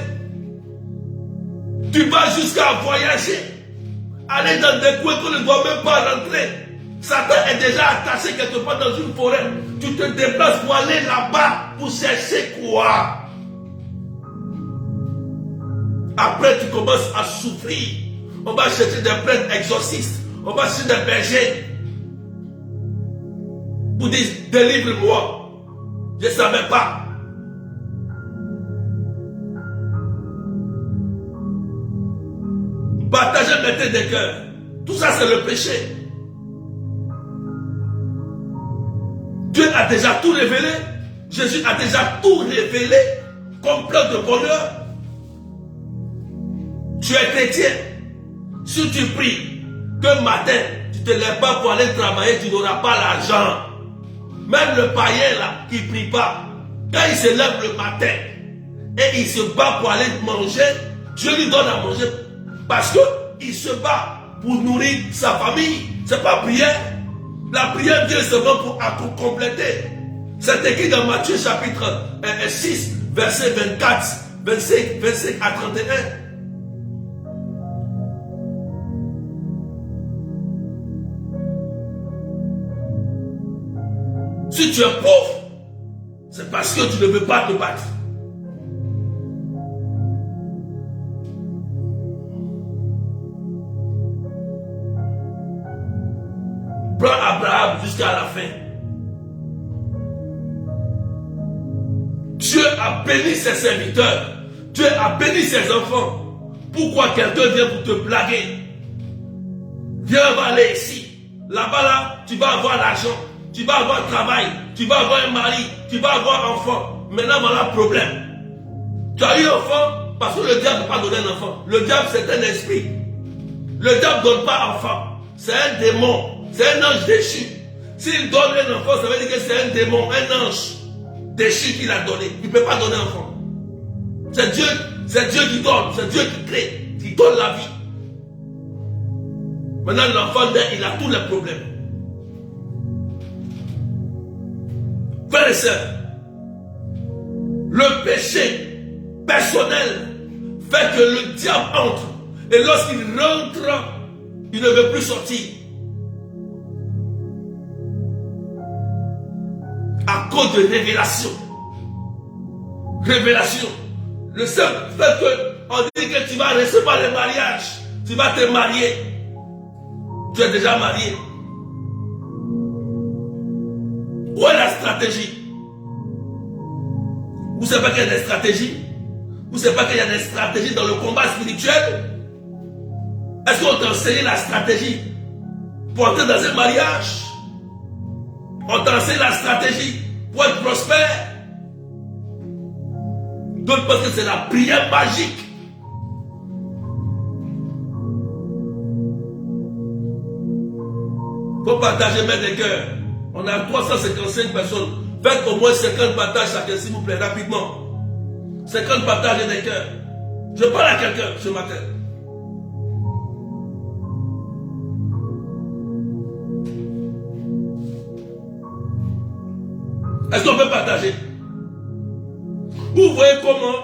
[SPEAKER 2] Tu vas jusqu'à voyager, aller dans des coins qu'on ne doit même pas rentrer. Satan est déjà attaché quelque part dans une forêt. Tu te déplaces pour aller là-bas pour chercher quoi? Après, tu commences à souffrir. On va chercher des prêtres exorcistes. On va chercher des bergers. Pour dire, délivre-moi. Je ne savais pas. Partager maîtrise des cœurs. Tout ça, c'est le péché. Dieu a déjà tout révélé. Jésus a déjà tout révélé comme plan de bonheur. Tu es chrétien. Si tu pries que matin, tu ne te lèves pas pour aller travailler, tu n'auras pas l'argent. Même le païen là, qui ne prie pas, quand il se lève le matin et il se bat pour aller manger, Dieu lui donne à manger parce qu'il se bat pour nourrir sa famille. Ce n'est pas prière. La prière vient seulement pour compléter. C'est écrit dans Matthieu chapitre 6, verset 24, 25 à 31. Si tu es pauvre, c'est parce que tu ne veux pas te battre. Prends Abraham jusqu'à la fin. Dieu a béni ses serviteurs. Dieu a béni ses enfants. Pourquoi quelqu'un vient pour te blaguer? Viens, on va aller ici. Là-bas, là, tu vas avoir l'argent. Tu vas avoir un travail, tu vas avoir un mari, tu vas avoir un enfant. Maintenant, voilà le problème. Tu as eu un enfant parce que le diable ne peut pas donner un enfant. Le diable, c'est un esprit. Le diable ne donne pas enfant. C'est un démon. C'est un ange déchu. S'il donne un enfant, ça veut dire que c'est un démon, un ange déchu qu'il a donné. Il ne peut pas donner un enfant. C'est Dieu qui donne, c'est Dieu qui crée, qui donne la vie. Maintenant, l'enfant, il a tous les problèmes. Frères et sœurs, le péché personnel fait que le diable entre. Et lorsqu'il rentre, il ne veut plus sortir. À cause de révélation. Révélation. Le seul fait qu'on dit que tu vas recevoir le mariage, tu vas te marier. Tu es déjà marié. Où est la stratégie? Vous ne savez pas qu'il y a des stratégies? Vous ne savez pas qu'il y a des stratégies dans le combat spirituel? Est-ce qu'on t'a enseigné la stratégie pour entrer dans un mariage? On t'a enseigné la stratégie pour être prospère? D'autres pensent que c'est la prière magique. Il faut partager mes des cœurs. On a 355 personnes. Faites au moins 50 partages chacun, s'il vous plaît, rapidement. 50 partages des cœurs. Je parle à quelqu'un ce matin. Est-ce qu'on peut partager? Vous voyez comment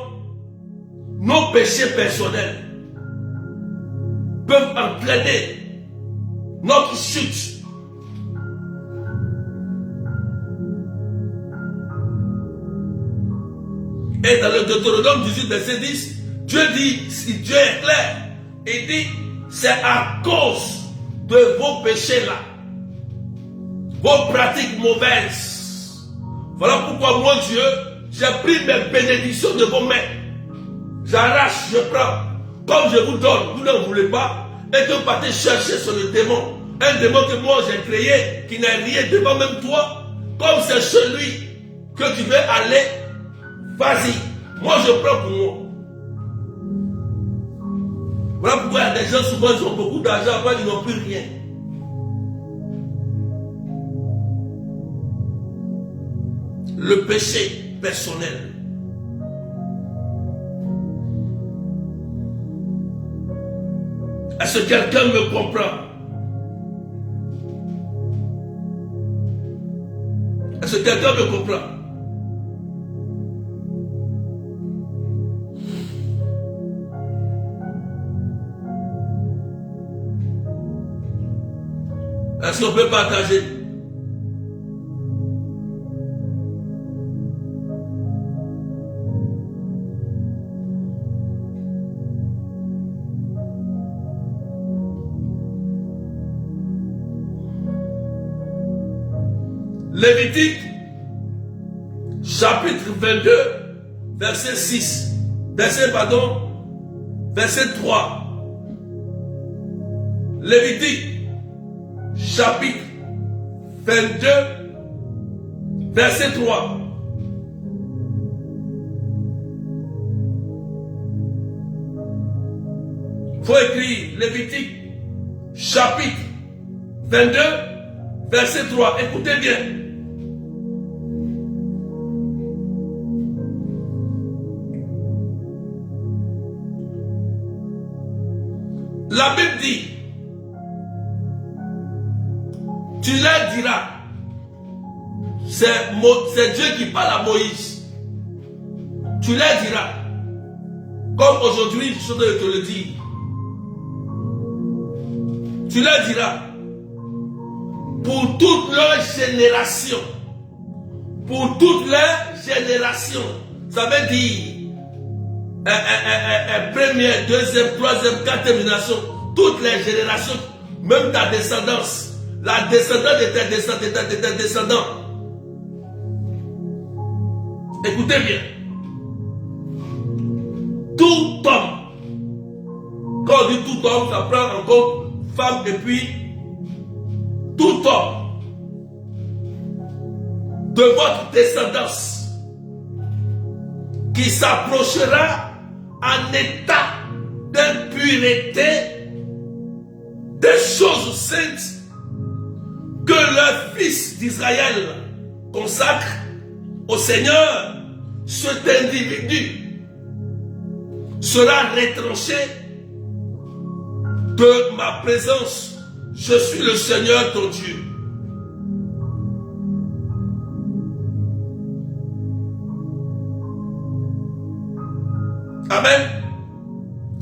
[SPEAKER 2] nos péchés personnels peuvent entraîner notre chute. Et dans le Deutéronome 18, verset 10, Dieu dit, si Dieu est clair, il dit, c'est à cause de vos péchés-là, vos pratiques mauvaises. Voilà pourquoi moi, Dieu, j'ai pris mes bénédictions de vos mains. J'arrache, je prends. Comme je vous donne, vous n'en voulez pas, et que vous partez chercher sur le démon. Un démon que moi j'ai créé, qui n'a rien devant même toi, comme c'est celui que tu veux aller. Vas-y, moi je prends pour moi. Voilà pourquoi il y a des gens souvent ils ont beaucoup d'argent, après ils n'ont plus rien. Le péché personnel. Est-ce que quelqu'un me comprend? Est-ce que quelqu'un me comprend? Est-ce qu'on peut partager? Lévitique, chapitre 22, verset 6. Verset 3. Lévitique, chapitre 22, verset 3. Il faut écrire Lévitique, chapitre 22, verset 3. Écoutez bien. La Bible dit, tu leur diras, c'est Dieu qui parle à Moïse. Tu leur diras, comme aujourd'hui je suis en train de te le dire. Tu leur diras, pour toute leur génération, ça veut dire première, deuxième, troisième, quatrième génération, toutes les générations, même ta descendance, la descendance de tes descendants. Écoutez bien. Tout homme, quand on dit tout homme, ça prend en compte femme et puis tout homme de votre descendance qui s'approchera en état d'impureté des choses saintes que le fils d'Israël consacre au Seigneur, cet individu sera retranché de ma présence. Je suis le Seigneur ton Dieu. Amen.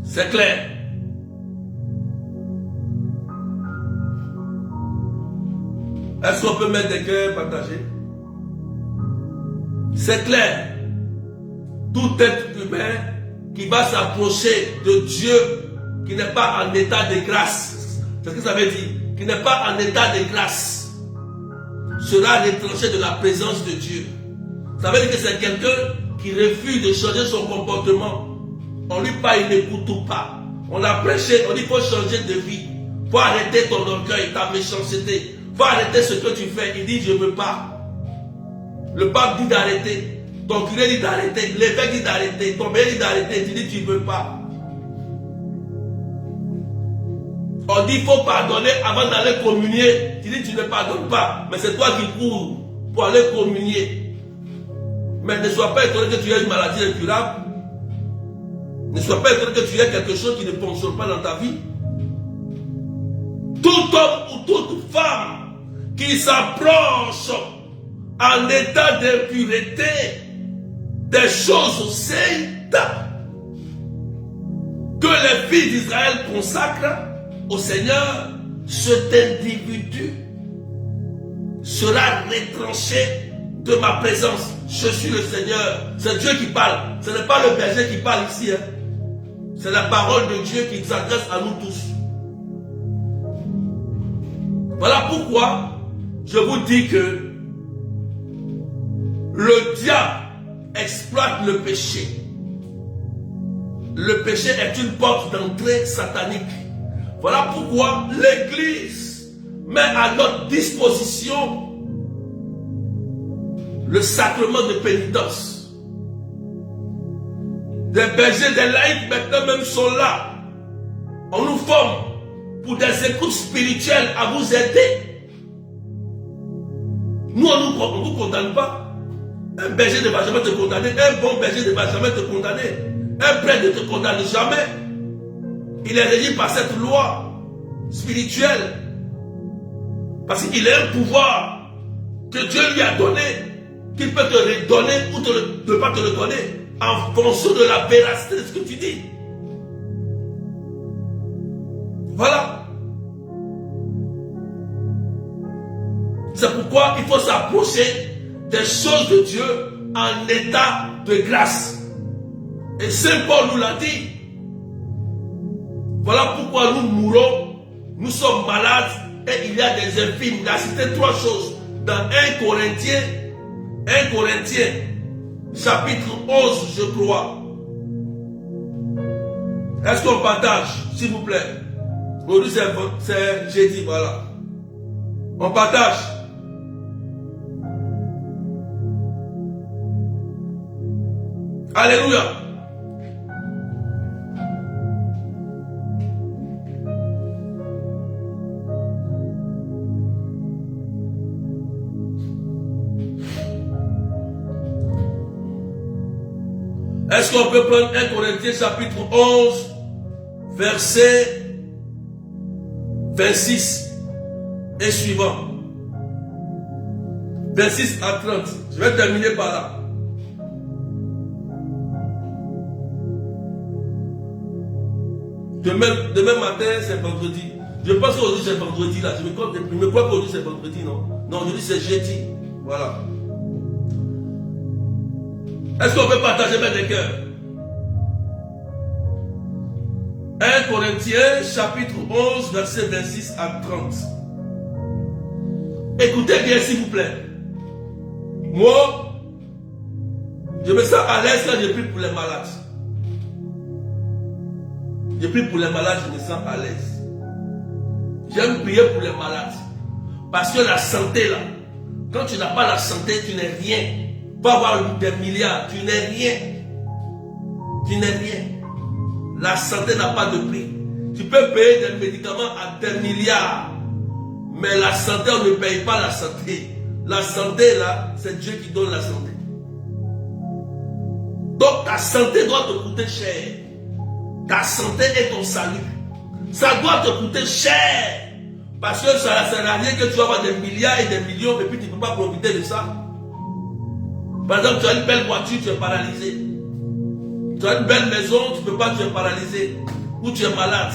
[SPEAKER 2] C'est clair. Est-ce qu'on peut mettre des cœurs partagés? C'est clair. Tout être humain qui va s'approcher de Dieu, qui n'est pas en état de grâce, c'est ce que ça veut dire, qui n'est pas en état de grâce, sera retranché de la présence de Dieu. Ça veut dire que c'est quelqu'un qui refuse de changer son comportement. On lui parle, il n'écoute pas. On a prêché, on dit qu'il faut changer de vie. Il faut arrêter ton orgueil, ta méchanceté. Il faut arrêter ce que tu fais. Il dit, je ne veux pas. Le pape dit d'arrêter. Ton curé dit d'arrêter. L'évêque dit d'arrêter. Ton père dit d'arrêter. Tu dis, tu ne veux pas. On dit, il faut pardonner avant d'aller communier. Tu dis, tu ne pardonnes pas. Mais c'est toi qui cours pour aller communier. Mais ne sois pas étonné que tu aies une maladie incurable. Ne sois pas étonné que tu aies quelque chose qui ne fonctionne pas dans ta vie. Tout homme ou toute femme qui s'approche en état d'impureté des choses saintes que les fils d'Israël consacrent au Seigneur, cet individu sera retranché de ma présence. Je suis le Seigneur. C'est Dieu qui parle. Ce n'est pas le berger qui parle ici. C'est la parole de Dieu qui s'adresse à nous tous. Voilà pourquoi je vous dis que le diable exploite le péché. Le péché est une porte d'entrée satanique. Voilà pourquoi l'Église met à notre disposition le sacrement de pénitence. Des bergers, des laïcs maintenant même sont là. On nous forme pour des écoutes spirituelles à vous aider. Nous, on ne vous condamne pas. Un berger ne va jamais te condamner. Un bon berger ne va jamais te condamner. Un prêtre ne te condamne jamais. Il est régi par cette loi spirituelle. Parce qu'il a un pouvoir que Dieu lui a donné, qu'il peut te redonner ou ne pas te le donner en fonction de la véracité de ce que tu dis. Voilà. pourquoi il faut s'approcher des choses de Dieu en état de grâce. Et Saint Paul nous l'a dit. Voilà pourquoi nous mourons, nous sommes malades et il y a des infirmes. Il a cité 3 choses dans 1 Corinthiens chapitre 11, je crois. Est-ce qu'on partage, s'il vous plaît? Aujourd'hui c'est jeudi, voilà. On partage. Alléluia. Est-ce qu'on peut prendre 1 Corinthiens chapitre 11, verset 26 et suivant. 26 à 30. Je vais terminer par là. Demain matin, c'est vendredi. Je pense qu'aujourd'hui c'est vendredi là. Je me crois qu'aujourd'hui c'est vendredi, non? Non, aujourd'hui c'est jeudi. Voilà. Est-ce qu'on peut partager mes des cœurs? 1 Corinthiens chapitre 11 verset 26 à 30. Écoutez bien s'il vous plaît. Moi, je me sens à l'aise quand je prie pour les malades. Je prie pour les malades, je me sens à l'aise. J'aime prier pour les malades. Parce que la santé là, quand tu n'as pas la santé, tu n'es rien. Tu peux avoir des milliards, tu n'es rien. Tu n'es rien. La santé n'a pas de prix. Tu peux payer des médicaments à des milliards. Mais la santé, on ne paye pas la santé. La santé là, c'est Dieu qui donne la santé. Donc ta santé doit te coûter cher. Ta santé est ton salut. Ça doit te coûter cher. Parce que ça ne sert à rien que tu vas avoir des milliards et des millions et puis tu ne peux pas profiter de ça. Par exemple, tu as une belle voiture, tu es paralysé. Tu as une belle maison, tu ne peux pas, tu es paralysé. Ou tu es malade.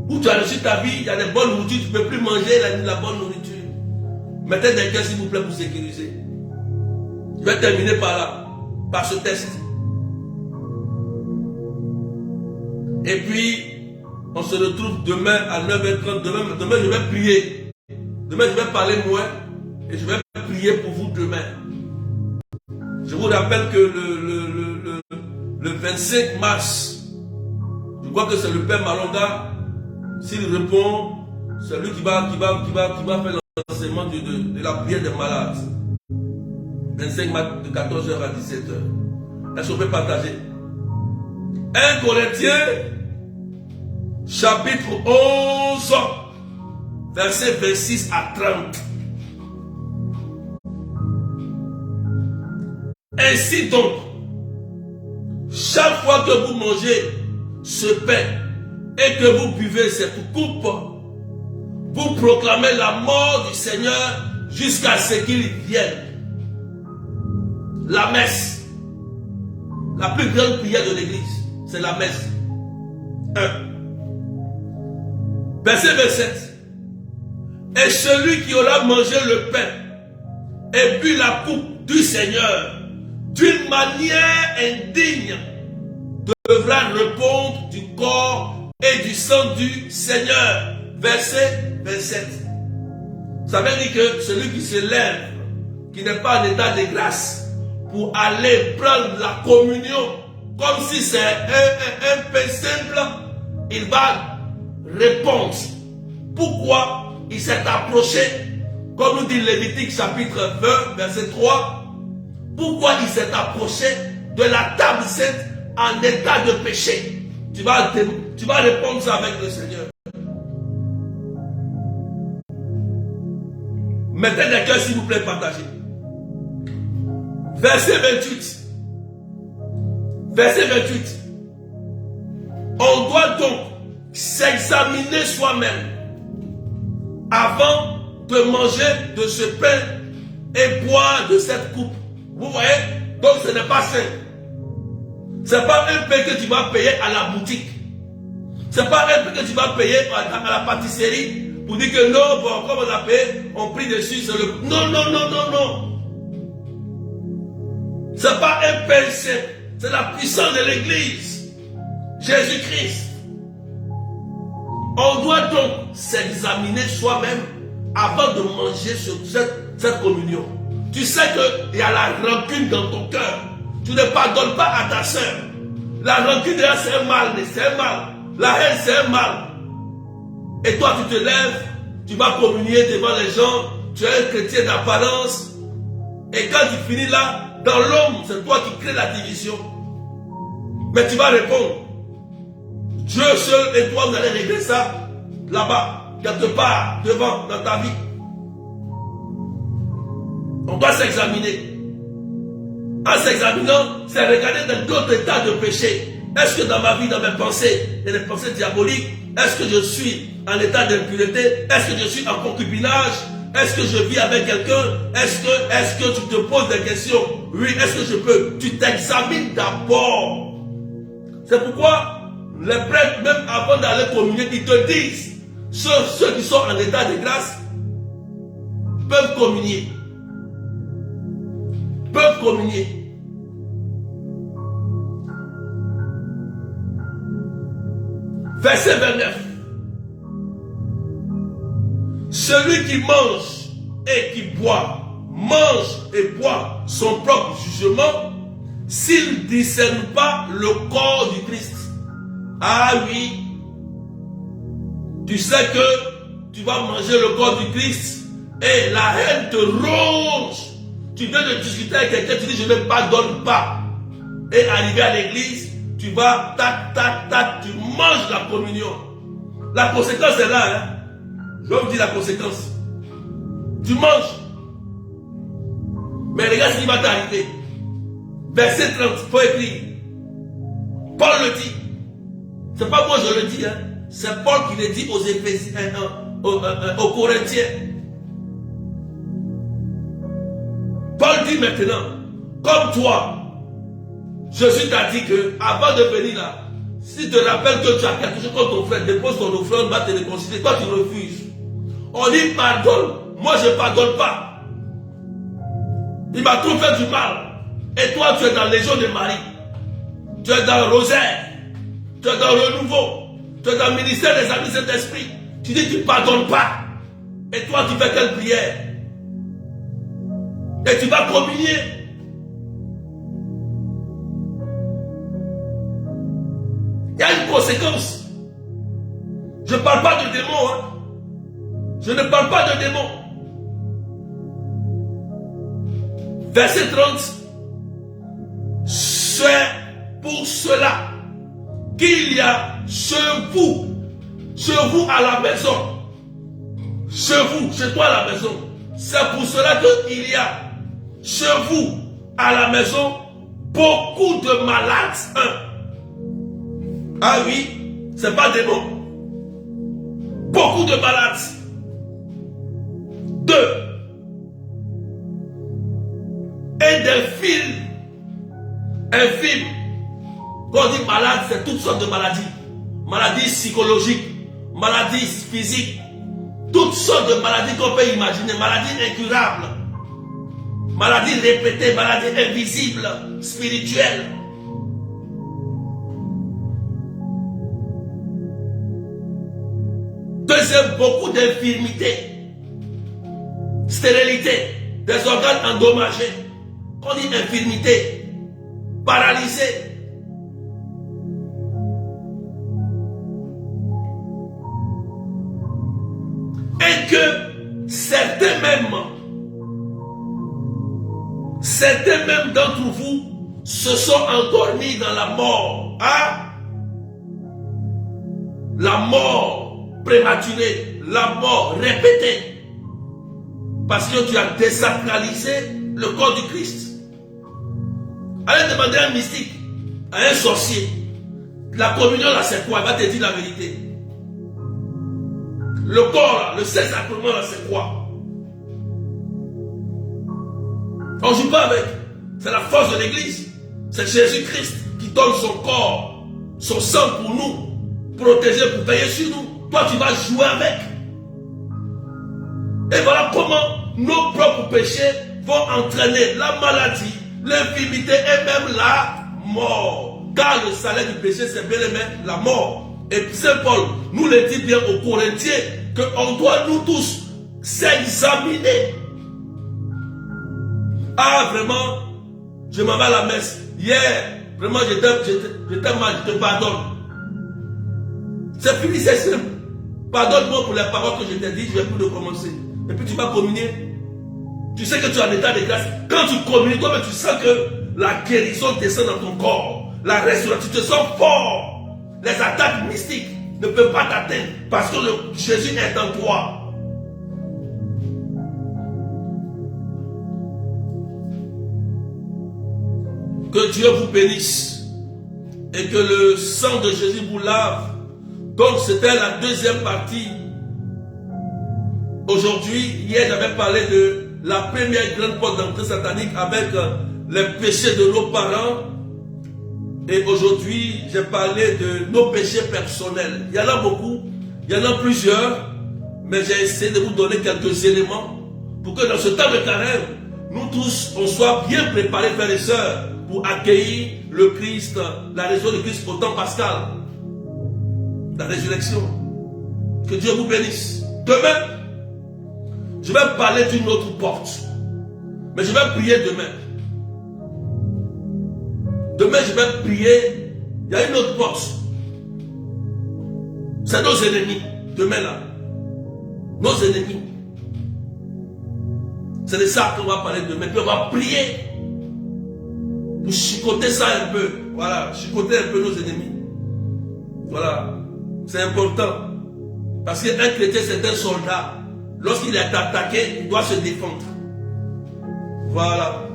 [SPEAKER 2] Ou tu as reçu ta vie, il y a des bonnes nourritures, tu ne peux plus manger la bonne nourriture. Mettez des cœurs s'il vous plaît pour sécuriser. Je vais terminer par là, par ce test. Et puis, on se retrouve demain à 9h30. Demain, je vais prier. Demain, je vais parler moins. Et je vais prier pour vous demain. Je vous rappelle que le 25 mars, je crois que c'est le Père Malonga. S'il répond, c'est lui qui va faire l'enseignement de la prière des malades. 25 mars de 14h à 17h. Est-ce qu'on peut partager? 1 Corinthiens, chapitre 11, verset 26 à 30. Ainsi donc, chaque fois que vous mangez ce pain et que vous buvez cette coupe, vous proclamez la mort du Seigneur jusqu'à ce qu'il vienne. La messe, la plus grande prière de l'église, c'est la messe. 1. Verset 27. Et celui qui aura mangé le pain et bu la coupe du Seigneur d'une manière indigne devra répondre du corps et du sang du Seigneur. Verset 27. Ça veut dire que celui qui se lève, qui n'est pas en état de grâce, pour aller prendre la communion, comme si c'est un peu simple, il va répondre. Pourquoi il s'est approché, comme nous dit Lévitique chapitre 20, verset 3, pourquoi il s'est approché de la table sainte en état de péché? Tu vas répondre ça avec le Seigneur. Mettez des cœurs s'il vous plaît, partagez. Verset 28. Verset 28. On doit donc s'examiner soi-même avant de manger de ce pain et boire de cette coupe. Vous voyez? Donc ce n'est pas sain. Ce n'est pas un pain que tu vas payer à la boutique. Ce n'est pas un pain que tu vas payer à la pâtisserie pour dire que non, bon, comme on a payé, on prie dessus, c'est le... Non, non, non, non, non. C'est pas un pain simple, c'est la puissance de l'église. Jésus-Christ. On doit donc s'examiner soi-même avant de manger cette communion. Tu sais qu'il y a la rancune dans ton cœur. Tu ne pardonnes pas à ta soeur. La rancune, c'est un mal, c'est un mal. La haine, c'est un mal. Et toi, tu te lèves, tu vas communier devant les gens, tu es un chrétien d'apparence. Et quand tu finis là, dans l'homme, c'est toi qui crée la division. Mais tu vas répondre. Dieu seul et toi, vous allez régler ça là-bas, quelque part, devant, dans ta vie. On doit s'examiner. En s'examinant, c'est regarder dans d'autres états de péché. Est-ce que dans ma vie, dans mes pensées, il y a des pensées diaboliques? Est-ce que je suis en état d'impureté? Est-ce que je suis en concubinage? Est-ce que je vis avec quelqu'un? Est-ce que tu te poses des questions? Oui, est-ce que je peux? Tu t'examines d'abord. C'est pourquoi les prêtres, même avant d'aller communier, ils te disent, ceux qui sont en état de grâce peuvent communier. Peuvent communier. Verset 29. Celui qui mange et qui boit, mange et boit son propre jugement, s'il ne discerne pas le corps du Christ. Ah oui, tu sais que tu vas manger le corps du Christ et la haine te ronge. Tu viens de discuter avec quelqu'un, tu dis je ne pardonne pas. Et arrivé à l'église, tu vas, tac, tac, tac, tu manges la communion. La conséquence est là, hein. Je vais vous dire la conséquence. Tu manges. Mais regarde ce qui va t'arriver. Verset 30, il faut écrire. Paul le dit. C'est pas moi je le dis, hein. C'est Paul qui le dit aux Éphésiens, aux Corinthiens. Paul dit maintenant, comme toi, Jésus t'a dit que avant de venir là, si tu te rappelles que tu as quelque chose contre ton frère, dépose ton offrande, va te réconcilier. Toi tu refuses. On dit pardonne. Moi je ne pardonne pas. Il m'a trop fait du mal. Et toi tu es dans la Légion de Marie. Tu es dans le rosaire. Tu es dans le renouveau. Tu es dans le ministère des amis Saint-Esprit. Tu dis tu ne pardonnes pas. Et toi tu fais quelle prière? Et tu vas communier. Il y a une conséquence. Je ne parle pas de démons. Hein. Je ne parle pas de démons. Verset 30. C'est pour cela qu'il y a chez vous à la maison. Chez vous, chez toi à la maison. C'est pour cela qu'il y a chez vous à la maison beaucoup de malades. Ah oui, c'est pas des mots. Beaucoup de malades. 2. Et des films. Un film. Quand on dit malade, c'est toutes sortes de maladies. Maladies psychologiques, maladies physiques, toutes sortes de maladies qu'on peut imaginer. Maladies incurables, maladies répétées, maladies invisibles, spirituelles. Deuxième, beaucoup d'infirmités, stérilité, des organes endommagés. On dit infirmité, paralysé. Et que certains même d'entre vous se sont endormis dans la mort. Hein? La mort prématurée, la mort répétée. Parce que tu as désacralisé le corps du Christ. Allez demander à un mystique, à un sorcier. La communion là c'est quoi? Il va te dire la vérité. Le corps là, le Saint-Sacrement là c'est quoi? On ne joue pas avec. C'est la force de l'église. C'est Jésus-Christ qui donne son corps, son sang pour nous, protéger, pour veiller sur nous. Toi tu vas jouer avec. Et voilà comment nos propres péchés vont entraîner la maladie, l'infirmité et même la mort. Car le salaire du péché, c'est bien aimé la mort. Et Saint Paul nous le dit bien aux Corinthiens qu'on doit nous tous s'examiner. Ah, vraiment, je m'en vais à la messe. Hier, vraiment, j'étais mal, je te pardonne. C'est fini, c'est simple. Pardonne-moi pour les paroles que je t'ai dit, je vais plus recommencer. Et puis tu vas communier. Tu sais que tu es en état de grâce. Quand tu communies, toi, tu sens que la guérison descend dans ton corps. La résurrection, tu te sens fort. Les attaques mystiques ne peuvent pas t'atteindre parce que Jésus est en toi. Que Dieu vous bénisse et que le sang de Jésus vous lave. Donc c'était la deuxième partie. Aujourd'hui, hier j'avais parlé de la première grande porte d'entrée satanique avec les péchés de nos parents. Et aujourd'hui, j'ai parlé de nos péchés personnels. Il y en a beaucoup, il y en a plusieurs, mais j'ai essayé de vous donner quelques éléments pour que dans ce temps de carême, nous tous, on soit bien préparés, frères et sœurs, pour accueillir le Christ, la résurrection de Christ au temps pascal, la résurrection. Que Dieu vous bénisse. Demain, je vais parler d'une autre porte, mais je vais prier demain. Demain, je vais prier. Il y a une autre porte. C'est nos ennemis. Demain, là. Nos ennemis. C'est de ça qu'on va parler demain. Puis on va prier. Pour chicoter ça un peu. Voilà. Chicoter un peu nos ennemis. Voilà. C'est important. Parce qu'un chrétien, c'est un soldat. Lorsqu'il est attaqué, il doit se défendre. Voilà.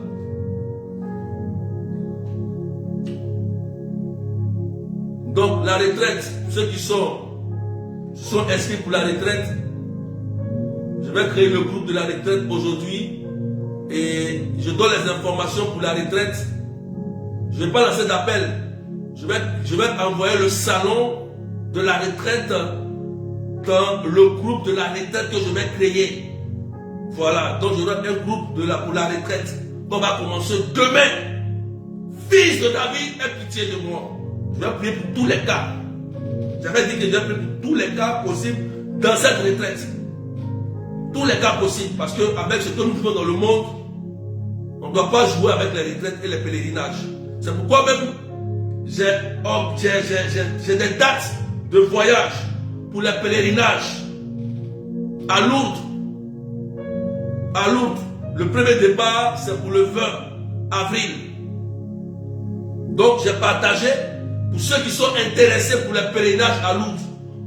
[SPEAKER 2] Donc la retraite, ceux qui sont inscrits pour la retraite, je vais créer le groupe de la retraite aujourd'hui et je donne les informations pour la retraite. Je ne vais pas lancer d'appel. Je vais envoyer le salon de la retraite dans le groupe de la retraite que je vais créer. Voilà, donc j'aurai un groupe pour la retraite. On va commencer demain. Fils de David, aie pitié de moi. Je vais prier pour tous les cas. J'avais dit que je vais prier pour tous les cas possibles dans cette retraite. Tous les cas possibles. Parce qu'avec ce que nous vivons dans le monde, on ne doit pas jouer avec les retraites et les pèlerinages. C'est pourquoi même j'ai des dates de voyage pour les pèlerinages à Lourdes. À Lourdes. Le premier départ, c'est pour le 20 avril. Donc j'ai partagé. Pour ceux qui sont intéressés pour les pèlerinages à Lourdes,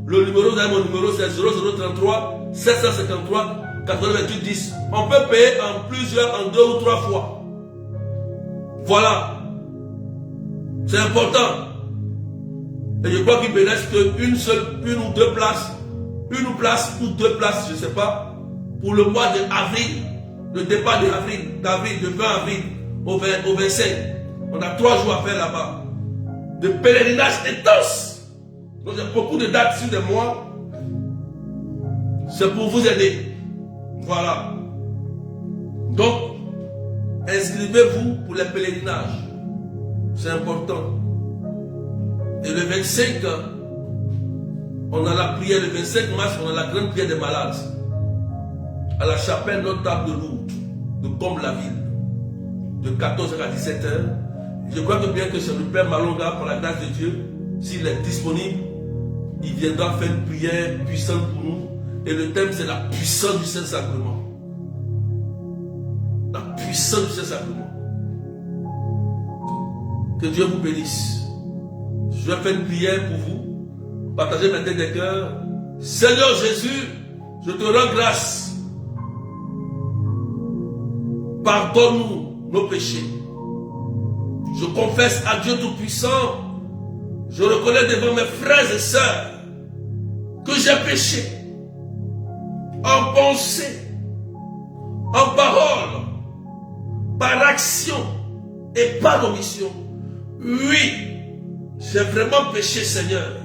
[SPEAKER 2] le numéro, mon numéro c'est 0033 753 88 10. On peut payer en plusieurs, en 2 ou 3 fois. Voilà. C'est important. Et je crois qu'il me reste une ou deux places. Une place ou deux places, je ne sais pas, pour le mois d'avril. Le départ d'avril, de 20 avril au 25. On a 3 jours à faire là-bas. De pèlerinage intense. Donc j'ai beaucoup de dates sur des mois. C'est pour vous aider. Voilà. Donc, inscrivez-vous pour les pèlerinages. C'est important. Et le 25, on a la prière. Le 25 mars, on a la grande prière des malades. À la chapelle Notre-Dame de Lourdes, de Comble-la-Ville. De 14h à 17h. Je crois que bien que c'est le Père Malonga, par la grâce de Dieu, s'il est disponible, il viendra faire une prière puissante pour nous. Et le thème, c'est la puissance du Saint-Sacrement. La puissance du Saint-Sacrement. Que Dieu vous bénisse. Je vais faire une prière pour vous. Partagez maintenant des cœurs. Seigneur Jésus, je te rends grâce. Pardonne-nous nos péchés. Je confesse à Dieu Tout-Puissant, je reconnais devant mes frères et sœurs que j'ai péché en pensée, en parole, par action et par omission. Oui, j'ai vraiment péché, Seigneur.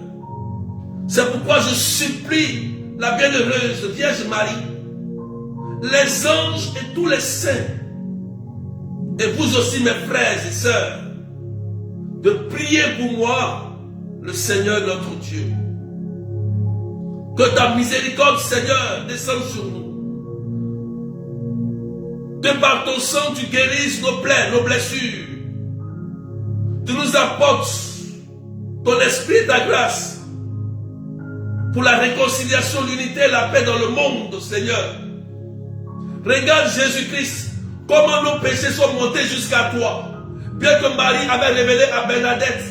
[SPEAKER 2] C'est pourquoi je supplie la bienheureuse Vierge Marie les anges et tous les saints, et vous aussi mes frères et sœurs, de prier pour moi, le Seigneur notre Dieu. Que ta miséricorde, Seigneur, descende sur nous. Que par ton sang, tu guérisses nos plaies, nos blessures. Tu nous apportes ton esprit et ta grâce pour la réconciliation, l'unité et la paix dans le monde, Seigneur. Regarde Jésus-Christ, comment nos péchés sont montés jusqu'à toi. Bien que Marie avait révélé à Bernadette,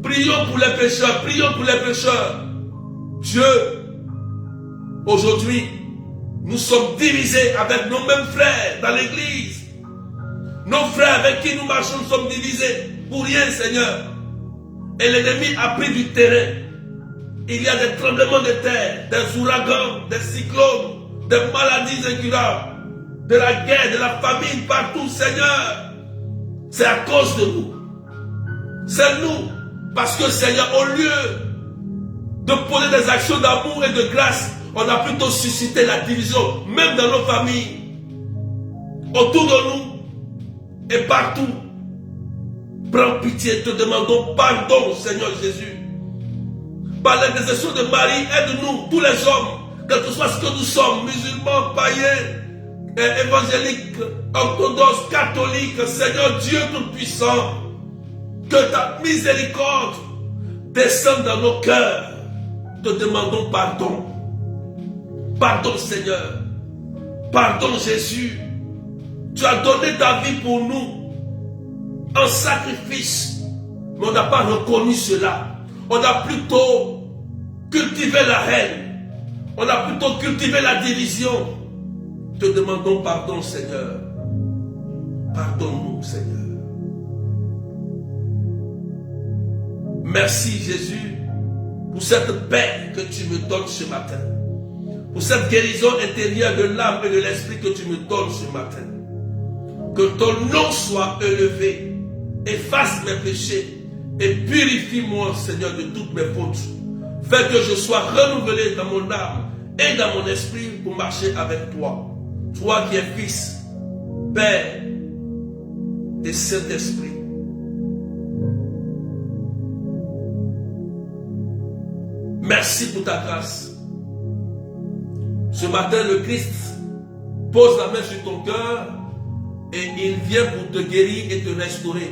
[SPEAKER 2] prions pour les pécheurs, prions pour les pécheurs. Dieu, aujourd'hui, nous sommes divisés avec nos mêmes frères dans l'église. Nos frères avec qui nous marchons sommes divisés pour rien, Seigneur. Et l'ennemi a pris du terrain. Il y a des tremblements de terre, des ouragans, des cyclones, des maladies incurables, de la guerre, de la famine partout, Seigneur. C'est à cause de nous. C'est nous. Parce que, Seigneur, au lieu de poser des actions d'amour et de grâce, on a plutôt suscité la division, même dans nos familles, autour de nous et partout. Prends pitié, te demandons pardon, Seigneur Jésus. Par l'intercession de Marie, aide-nous, tous les hommes, quel que soit ce que nous sommes, musulmans, païens, évangéliques, orthodoxes, catholiques, Seigneur Dieu Tout-Puissant, que ta miséricorde descende dans nos cœurs. Te demandons pardon. Pardon, Seigneur. Pardon, Jésus. Tu as donné ta vie pour nous en sacrifice, mais on n'a pas reconnu cela. On a plutôt cultivé la haine. On a plutôt cultivé la division. Te demandons pardon, Seigneur. Pardonne-nous, Seigneur. Merci, Jésus, pour cette paix que tu me donnes ce matin. Pour cette guérison intérieure de l'âme et de l'esprit que tu me donnes ce matin. Que ton nom soit élevé, efface mes péchés et purifie-moi, Seigneur, de toutes mes fautes. Fais que je sois renouvelé dans mon âme et dans mon esprit pour marcher avec toi. Toi qui es Fils, Père et Saint-Esprit. Merci pour ta grâce. Ce matin, le Christ pose la main sur ton cœur et il vient pour te guérir et te restaurer.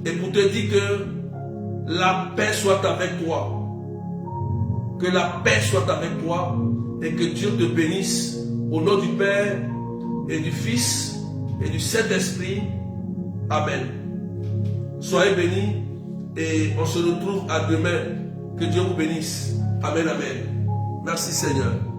[SPEAKER 2] Et pour te dire que la paix soit avec toi. Que la paix soit avec toi et que Dieu te bénisse au nom du Père et du Fils et du Saint-Esprit. Amen. Soyez bénis et on se retrouve à demain. Que Dieu vous bénisse. Amen, amen. Merci Seigneur.